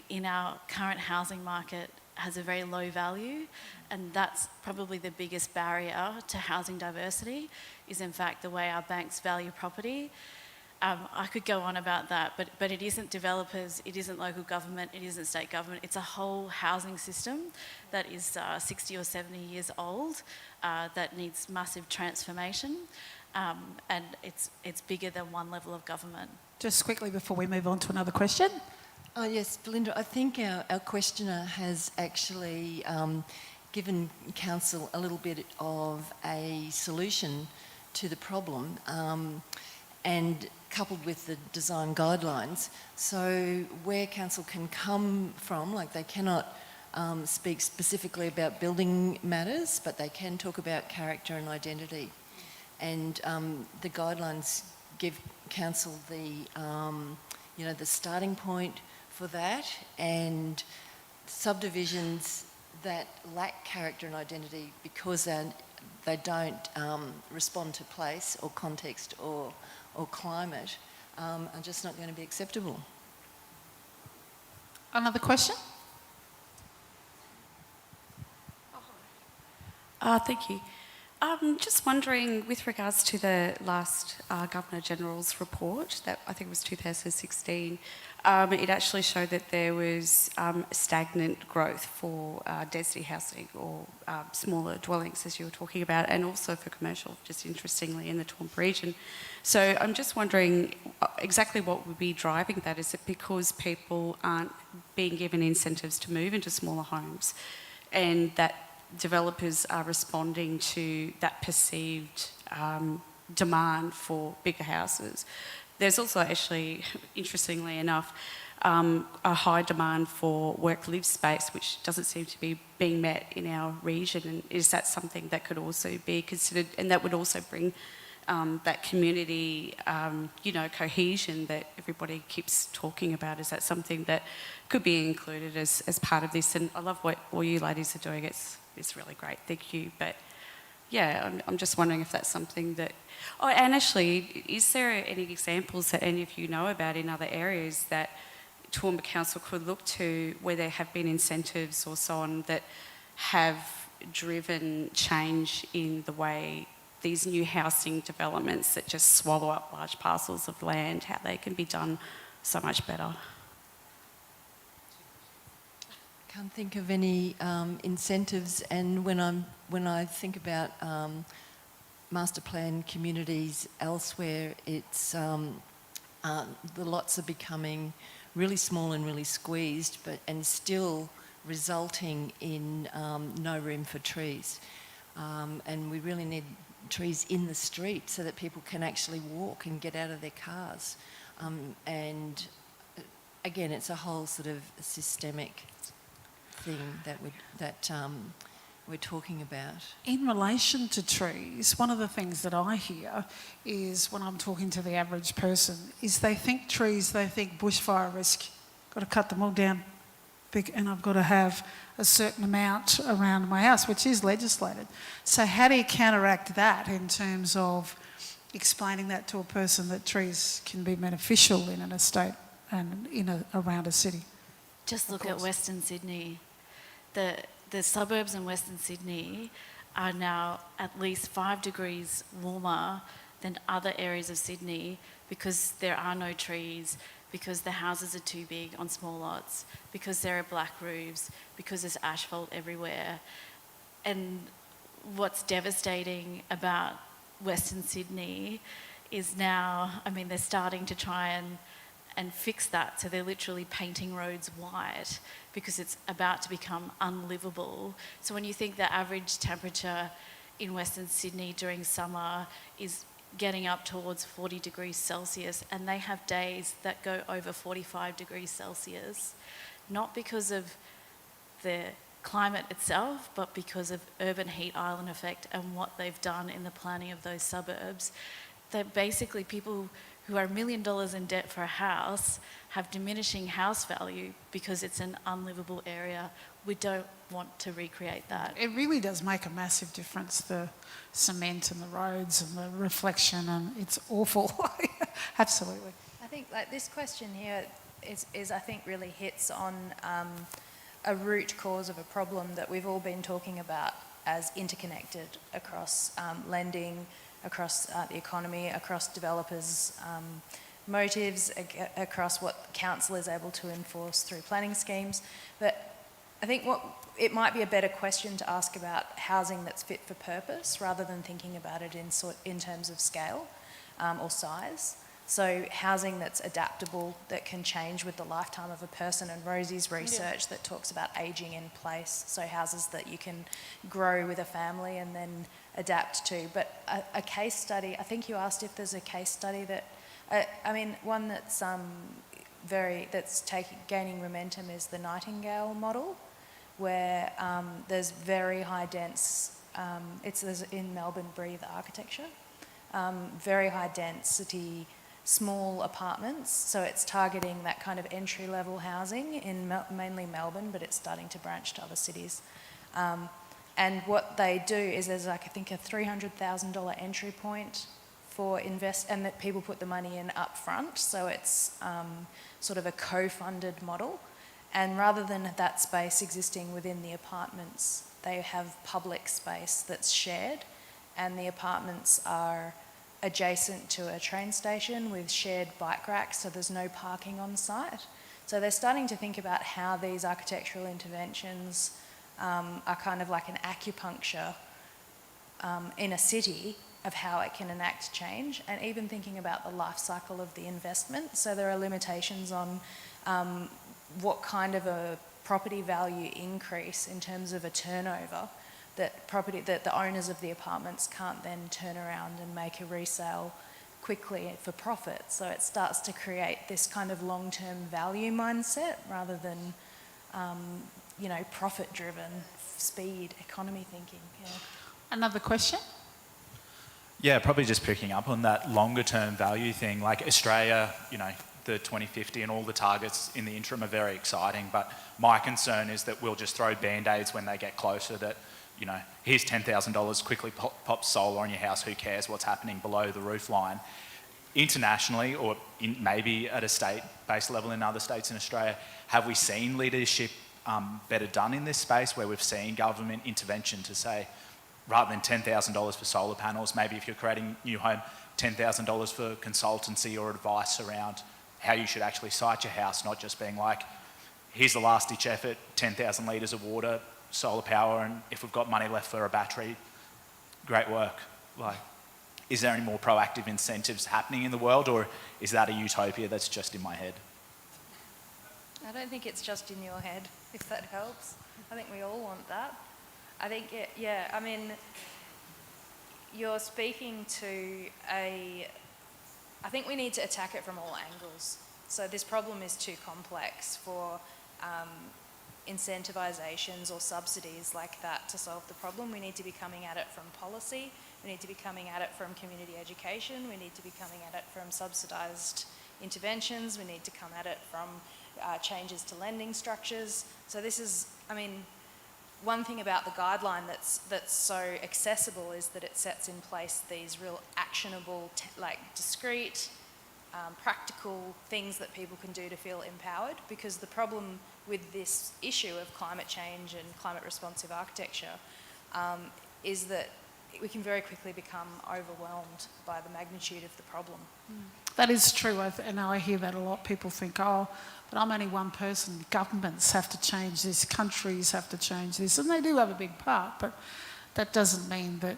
in our current housing market has a very low value, and that's probably the biggest barrier to housing diversity, is in fact the way our banks value property. I could go on about that, but it isn't developers, it isn't local government, it isn't state government, it's a whole housing system that is 60 or 70 years old, that needs massive transformation, and it's bigger than one level of government. Just quickly before we move on to another question. Yes, Belinda, I think our questioner has actually given Council a little bit of a solution to the problem. and coupled with the design guidelines. So where council can come from, like they cannot speak specifically about building matters, but they can talk about character and identity. And the guidelines give council the, the starting point for that, and subdivisions that lack character and identity because they don't respond to place or context or climate are just not going to be acceptable. Another question? Thank you. Just wondering, with regards to the last Governor-General's report, that I think was 2016, it actually showed that there was stagnant growth for density housing or smaller dwellings, as you were talking about, and also for commercial, just interestingly, in the Toowoomba region. So I'm just wondering exactly what would be driving that. Is it because people aren't being given incentives to move into smaller homes, and that developers are responding to that perceived demand for bigger houses? There's also actually, interestingly enough, a high demand for work-live space, which doesn't seem to be being met in our region. And is that something that could also be considered, and that would also bring that community, cohesion that everybody keeps talking about? Is that something that could be included as part of this? And I love what all you ladies are doing. It's really great, thank you. But yeah, I'm just wondering if that's something that... Oh, and actually, is there any examples that any of you know about in other areas that Toowoomba Council could look to where there have been incentives or so on that have driven change in the way these new housing developments that just swallow up large parcels of land, how they can be done so much better? Can't think of any incentives, and when I think about master plan communities elsewhere, it's the lots are becoming really small and really squeezed, and still resulting in no room for trees, and we really need trees in the street so that people can actually walk and get out of their cars, and again, it's a whole sort of systemic thing that we're talking about. In relation to trees, one of the things that I hear is, when I'm talking to the average person, is they think trees, they think bushfire risk, got to cut them all down, and I've got to have a certain amount around my house, which is legislated. So how do you counteract that in terms of explaining that to a person that trees can be beneficial in an estate and around a city? Just look at Western Sydney. The suburbs in Western Sydney are now at least 5 degrees warmer than other areas of Sydney because there are no trees, because the houses are too big on small lots, because there are black roofs, because there's asphalt everywhere. And what's devastating about Western Sydney is now, they're starting to try and fix that. So they're literally painting roads white because it's about to become unlivable. So when you think the average temperature in Western Sydney during summer is getting up towards 40 degrees Celsius, and they have days that go over 45 degrees Celsius, not because of the climate itself, but because of urban heat island effect and what they've done in the planning of those suburbs, that basically people who are $1 million in debt for a house have diminishing house value because it's an unlivable area. We don't want to recreate that. It really does make a massive difference, the cement and the roads and the reflection, and it's awful. Absolutely. I think this question here is I think really hits on a root cause of a problem that we've all been talking about as interconnected across lending, across the economy, across developers' motives, across what council is able to enforce through planning schemes. But I think it might be a better question to ask about housing that's fit for purpose rather than thinking about it in terms of scale or size. So housing that's adaptable, that can change with the lifetime of a person, and Rosie's research that talks about ageing in place, so houses that you can grow with a family and then adapt to. But a case study, I think you asked if there's a case study that I mean, one that's gaining momentum is the Nightingale Model, where there's very high dense. There's in Melbourne Breathe architecture, very high density, small apartments. So it's targeting that kind of entry level housing in mainly Melbourne, but it's starting to branch to other cities. And what they do is there's like, I think, a $300,000 entry point for and that people put the money in up front. So it's sort of a co-funded model. And rather than that space existing within the apartments, they have public space that's shared, and the apartments are adjacent to a train station with shared bike racks, so there's no parking on site. So they're starting to think about how these architectural interventions are kind of like an acupuncture in a city of how it can enact change, and even thinking about the life cycle of the investment. So there are limitations on what kind of a property value increase in terms of a turnover that the owners of the apartments can't then turn around and make a resale quickly for profit. So it starts to create this kind of long-term value mindset rather than profit-driven, speed, economy thinking. Yeah. Another question? Yeah, probably just picking up on that longer term value thing. Like Australia, the 2050 and all the targets in the interim are very exciting, but my concern is that we'll just throw band-aids when they get closer, that, here's $10,000, quickly pop solar on your house, who cares what's happening below the roof line. Internationally, or maybe at a state-based level in other states in Australia, have we seen leadership better done in this space, where we've seen government intervention to say, rather than $10,000 for solar panels, maybe if you're creating a new home, $10,000 for consultancy or advice around how you should actually site your house, not just being like, here's the last ditch effort, 10,000 litres of water, solar power, and if we've got money left for a battery, great work. Like, is there any more proactive incentives happening in the world, or is that a utopia that's just in my head? I don't think it's just in your head, if that helps. I think we all want that. I think, I mean, you're speaking to I think we need to attack it from all angles. So this problem is too complex for incentivisations or subsidies like that to solve the problem. We need to be coming at it from policy. We need to be coming at it from community education. We need to be coming at it from subsidised interventions. We need to come at it from changes to lending structures. So this is, one thing about the guideline that's so accessible is that it sets in place these real actionable, discrete, practical things that people can do to feel empowered, because the problem with this issue of climate change and climate responsive architecture is that we can very quickly become overwhelmed by the magnitude of the problem. That is true, and I hear that a lot. People think, oh, but I'm only one person. Governments have to change this, countries have to change this, and they do have a big part, but that doesn't mean that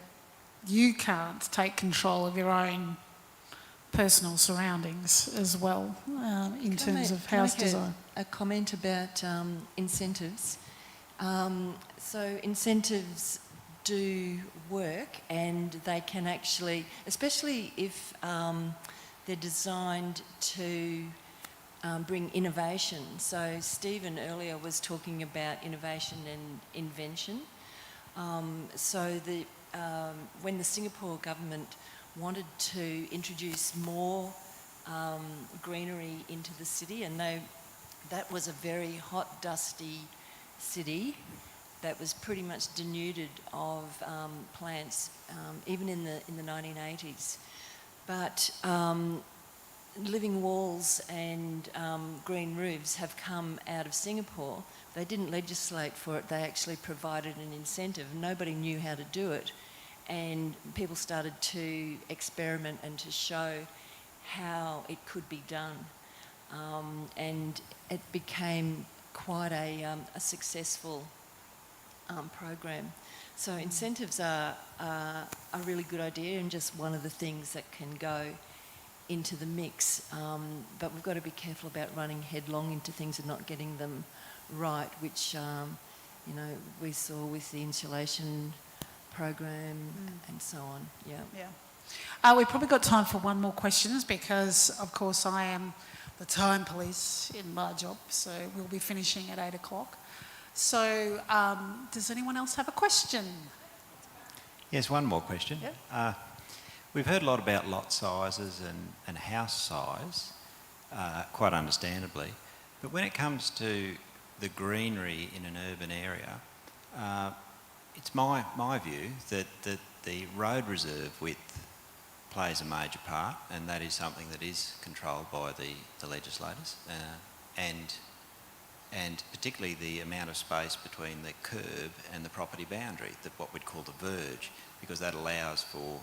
you can't take control of your own personal surroundings as well in terms of house design. A comment about incentives. So incentives do work, and they can actually, especially if they're designed to bring innovation. So Stephen earlier was talking about innovation and invention. When the Singapore government wanted to introduce more greenery into the city, and that was a very hot, dusty city that was pretty much denuded of plants, even in the 1980s. But living walls and green roofs have come out of Singapore. They didn't legislate for it, they actually provided an incentive. Nobody knew how to do it, and people started to experiment and to show how it could be done. And it became quite a successful program. So incentives are a really good idea, and just one of the things that can go into the mix. But we've got to be careful about running headlong into things and not getting them right, which we saw with the insulation program and so on. Yeah. We've probably got time for one more question because, of course, I am the time police in my job, so we'll be finishing at 8 o'clock. So does anyone else have a question? Yes, one more question. Yep. We've heard a lot about lot sizes and house size, quite understandably, but when it comes to the greenery in an urban area, it's my view that the road reserve width plays a major part, and that is something that is controlled by the legislators, and particularly the amount of space between the curb and the property boundary, what we'd call the verge, because that allows for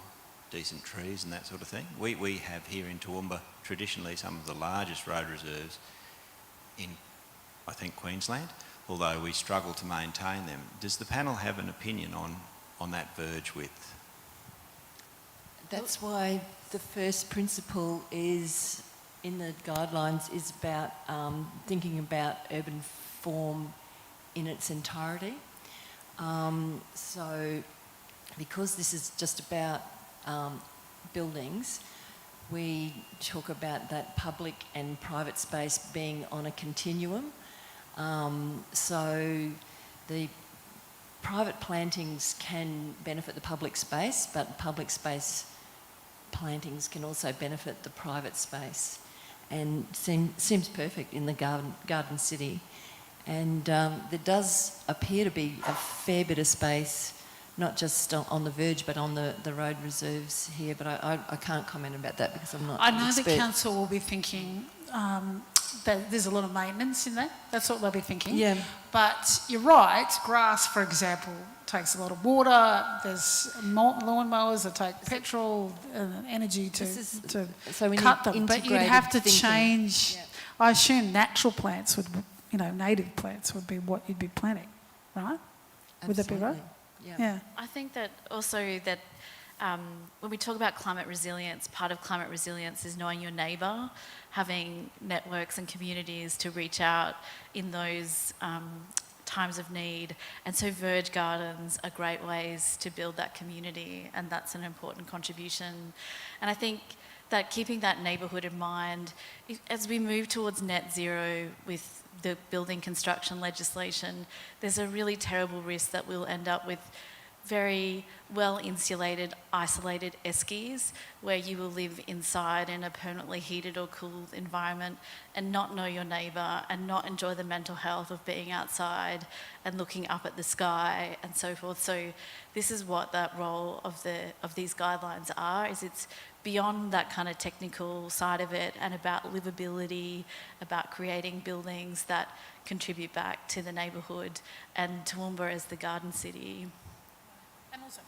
decent trees and that sort of thing. We have here in Toowoomba traditionally some of the largest road reserves in, I think, Queensland, although we struggle to maintain them. Does the panel have an opinion on that verge width? That's why the first principle is in the guidelines is about thinking about urban form in its entirety. So because this is just about buildings, we talk about that public and private space being on a continuum. So the private plantings can benefit the public space, but public space plantings can also benefit the private space, and seems perfect in the garden city. And there does appear to be a fair bit of space, not just on the verge, but on the road reserves here. But I can't comment about that because I'm not an expert. The council will be thinking that there's a lot of maintenance in that. That's what they'll be thinking. Yeah. But you're right, grass, for example, takes a lot of water. There's lawn mowers that take petrol and energy to cut them. But you'd have to change. Yeah. I assume natural plants would, native plants would be what you'd be planting, right? Absolutely. Would that be right? Yeah. I think that also that when we talk about climate resilience, part of climate resilience is knowing your neighbour, having networks and communities to reach out in those times of need. And so verge gardens are great ways to build that community, and that's an important contribution. And I think that keeping that neighbourhood in mind, as we move towards net zero with the building construction legislation, there's a really terrible risk that we'll end up with very well-insulated, isolated eskies where you will live inside in a permanently heated or cooled environment and not know your neighbour and not enjoy the mental health of being outside and looking up at the sky and so forth. So this is what that role of these guidelines are, is it's beyond that kind of technical side of it and about livability, about creating buildings that contribute back to the neighbourhood and Toowoomba as the garden city. And also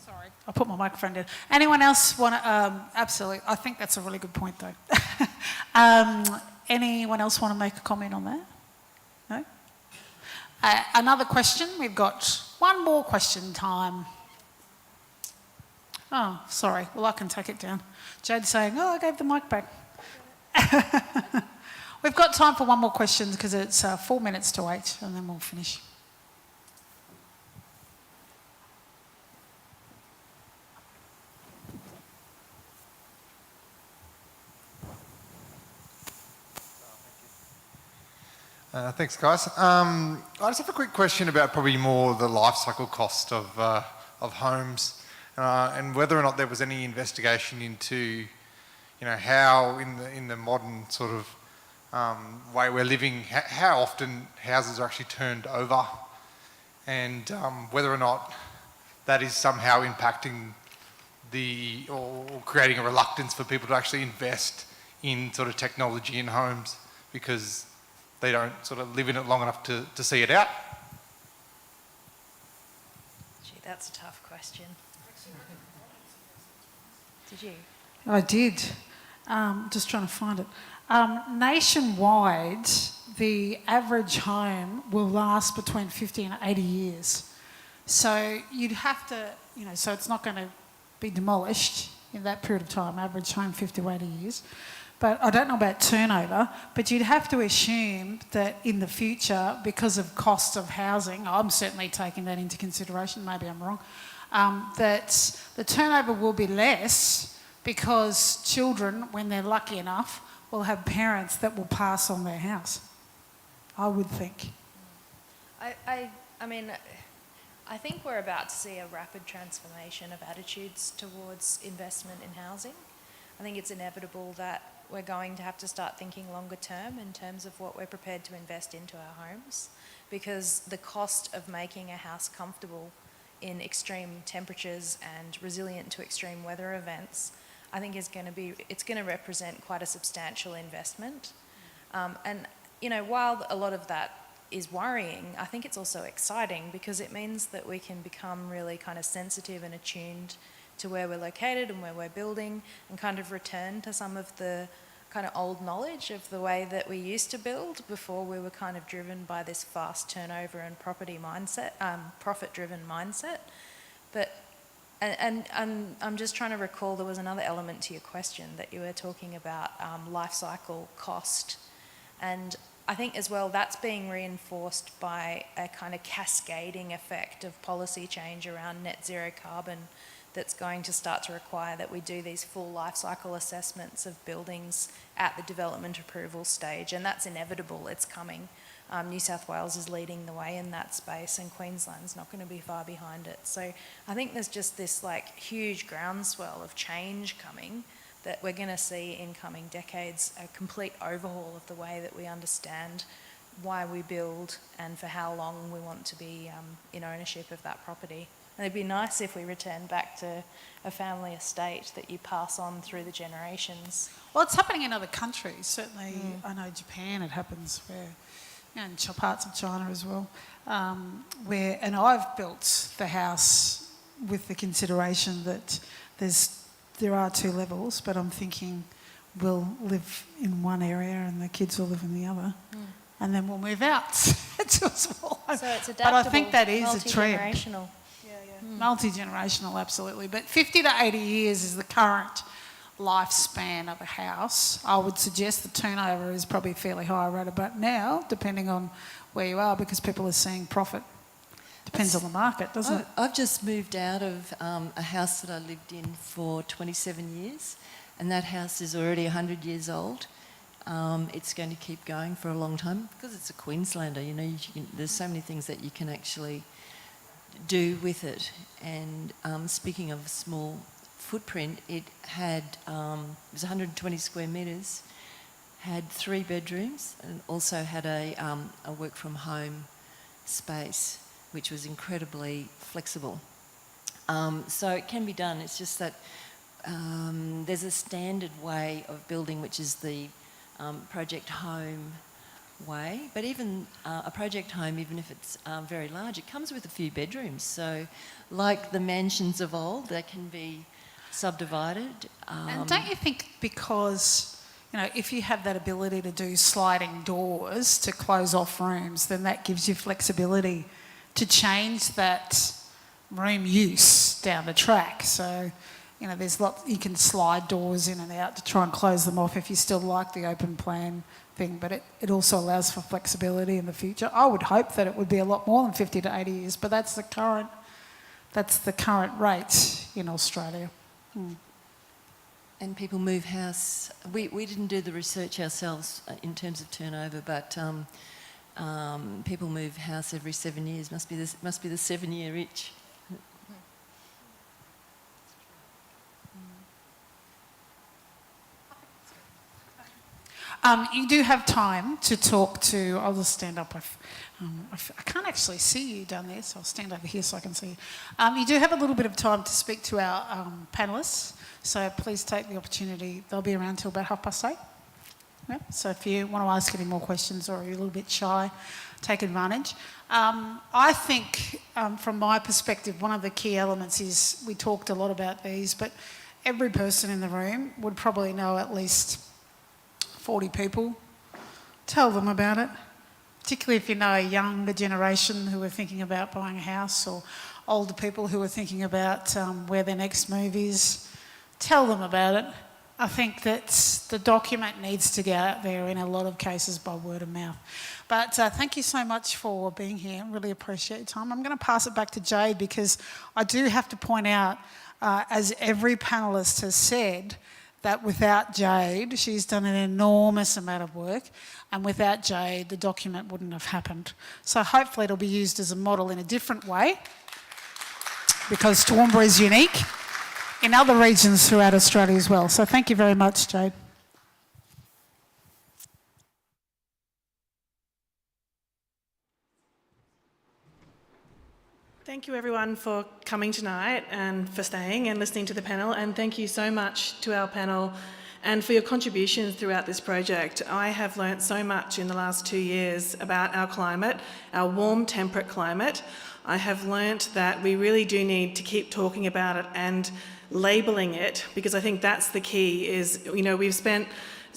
sorry, I'll put my microphone down. Anyone else want to, absolutely, I think that's a really good point though. Anyone else want to make a comment on that? No? Another question, we've got one more question time. Oh, sorry, well I can take it down. Jade's saying, I gave the mic back. We've got time for one more question because it's 4 minutes to 8 and then we'll finish. Thanks, guys. I just have a quick question about probably more the life cycle cost of homes and whether or not there was any investigation into, how in the modern sort of way we're living, how often houses are actually turned over, and whether or not that is somehow impacting or creating a reluctance for people to actually invest in sort of technology in homes because they don't sort of live in it long enough to see it out. Gee, that's a tough question. Did you? I did. Just trying to find it. Nationwide, the average home will last between 50 and 80 years. So you'd have to, so it's not going to be demolished in that period of time, average home 50 to 80 years. but I don't know about turnover, but you'd have to assume that in the future, because of cost of housing, I'm certainly taking that into consideration, maybe I'm wrong, that the turnover will be less because children, when they're lucky enough, will have parents that will pass on their house, I would think. I mean, I think we're about to see a rapid transformation of attitudes towards investment in housing. I think it's inevitable that we're going to have to start thinking longer term in terms of what we're prepared to invest into our homes, because the cost of making a house comfortable in extreme temperatures and resilient to extreme weather events, I think it's going to represent quite a substantial investment. And, you know, while a lot of that is worrying, I think it's also exciting because it means that we can become really kind of sensitive and attuned to where we're located and where we're building, and kind of return to some of the kind of old knowledge of the way that we used to build before we were kind of driven by this fast turnover and property mindset, profit-driven mindset. But and I'm just trying to recall, there was another element to your question that you were talking about, life cycle cost, and I think as well that's being reinforced by a kind of cascading effect of policy change around net zero carbon that's going to start to require that we do these full life cycle assessments of buildings at the development approval stage, and that's inevitable, it's coming. New South Wales is leading the way in that space, and Queensland's not going to be far behind it. So I think there's just this like huge groundswell of change coming that we're going to see in coming decades, a complete overhaul of the way that we understand why we build and for how long we want to be in ownership of that property. And it'd be nice if we return back to a family estate that you pass on through the generations. Well, it's happening in other countries. Certainly, I know Japan, it happens where, you know, in parts of China as well, and I've built the house with the consideration that there are two levels, but I'm thinking we'll live in one area and the kids will live in the other, and then we'll move out to a small home. So it's adaptable, but I think that is a trend. multi-generational. Multi-generational, absolutely. But 50 to 80 years is the current lifespan of a house. I would suggest the turnover is probably fairly high right about now, depending on where you are, because people are seeing profit. Depends on the market, doesn't it? I've just moved out of a house that I lived in for 27 years, and that house is already 100 years old. It's going to keep going for a long time because it's a Queenslander. You know, there's so many things that you can actually do with it. And speaking of small footprint, it was 120 square metres, had 3 bedrooms, and also had a work from home space, which was incredibly flexible. So it can be done. It's just that there's a standard way of building, which is the project home way. But even a project home, even if it's very large, it comes with a few bedrooms. So like the mansions of old, they can be subdivided. And don't you think because, you know, if you have that ability to do sliding doors to close off rooms, then that gives you flexibility to change that room use down the track. So, you know, there's lots, you can slide doors in and out to try and close them off if you still like the open plan thing, but it also allows for flexibility in the future. I would hope that it would be a lot more than 50 to 80 years, but that's the current rate in Australia. And people move house. We didn't do the research ourselves in terms of turnover, but people move house every 7 years. Must be the 7-year itch. You do have time to talk to, I'll just stand up. I can't actually see you down there, so I'll stand over here so I can see you. You do have a little bit of time to speak to our panellists, so please take the opportunity. They'll be around till about 8:30. Yeah? So if you want to ask any more questions or you're a little bit shy, take advantage. I think from my perspective, one of the key elements is, we talked a lot about these, but every person in the room would probably know at least 40 people. Tell them about it, particularly if you know a younger generation who are thinking about buying a house, or older people who are thinking about where their next move is. Tell them about it. I think that the document needs to get out there in a lot of cases by word of mouth. But thank you so much for being here. Really appreciate your time. I'm going to pass it back to Jade because I do have to point out, as every panellist has said, that without Jade, she's done an enormous amount of work, and without Jade, the document wouldn't have happened. So hopefully it'll be used as a model in a different way, because Toowoomba is unique in other regions throughout Australia as well. So thank you very much, Jade. Thank you everyone for coming tonight and for staying and listening to the panel, and thank you so much to our panel and for your contributions throughout this project. I have learnt so much in the last 2 years about our climate, our warm, temperate climate. I have learnt that we really do need to keep talking about it and labelling it, because I think that's the key. Is, you know, we've spent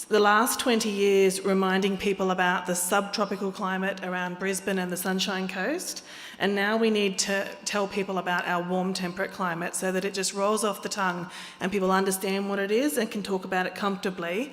the last 20 years reminding people about the subtropical climate around Brisbane and the Sunshine Coast, and now we need to tell people about our warm temperate climate so that it just rolls off the tongue and people understand what it is and can talk about it comfortably,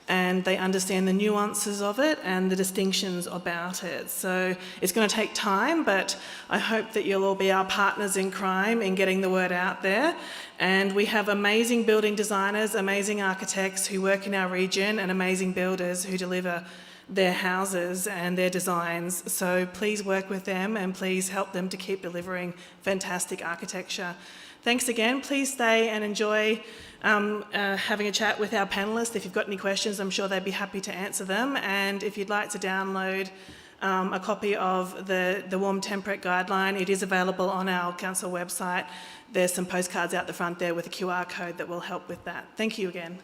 and they understand the nuances of it and the distinctions about it. So it's going to take time, but I hope that you'll all be our partners in crime in getting the word out there. And we have amazing building designers, amazing architects who work in our region, and amazing builders who deliver their houses and their designs. So please work with them and please help them to keep delivering fantastic architecture. Thanks again. Please stay and enjoy having a chat with our panellists. If you've got any questions, I'm sure they'd be happy to answer them. And if you'd like to download a copy of the Warm Temperate Guideline, it is available on our council website. There's some postcards out the front there with a QR code that will help with that. Thank you again.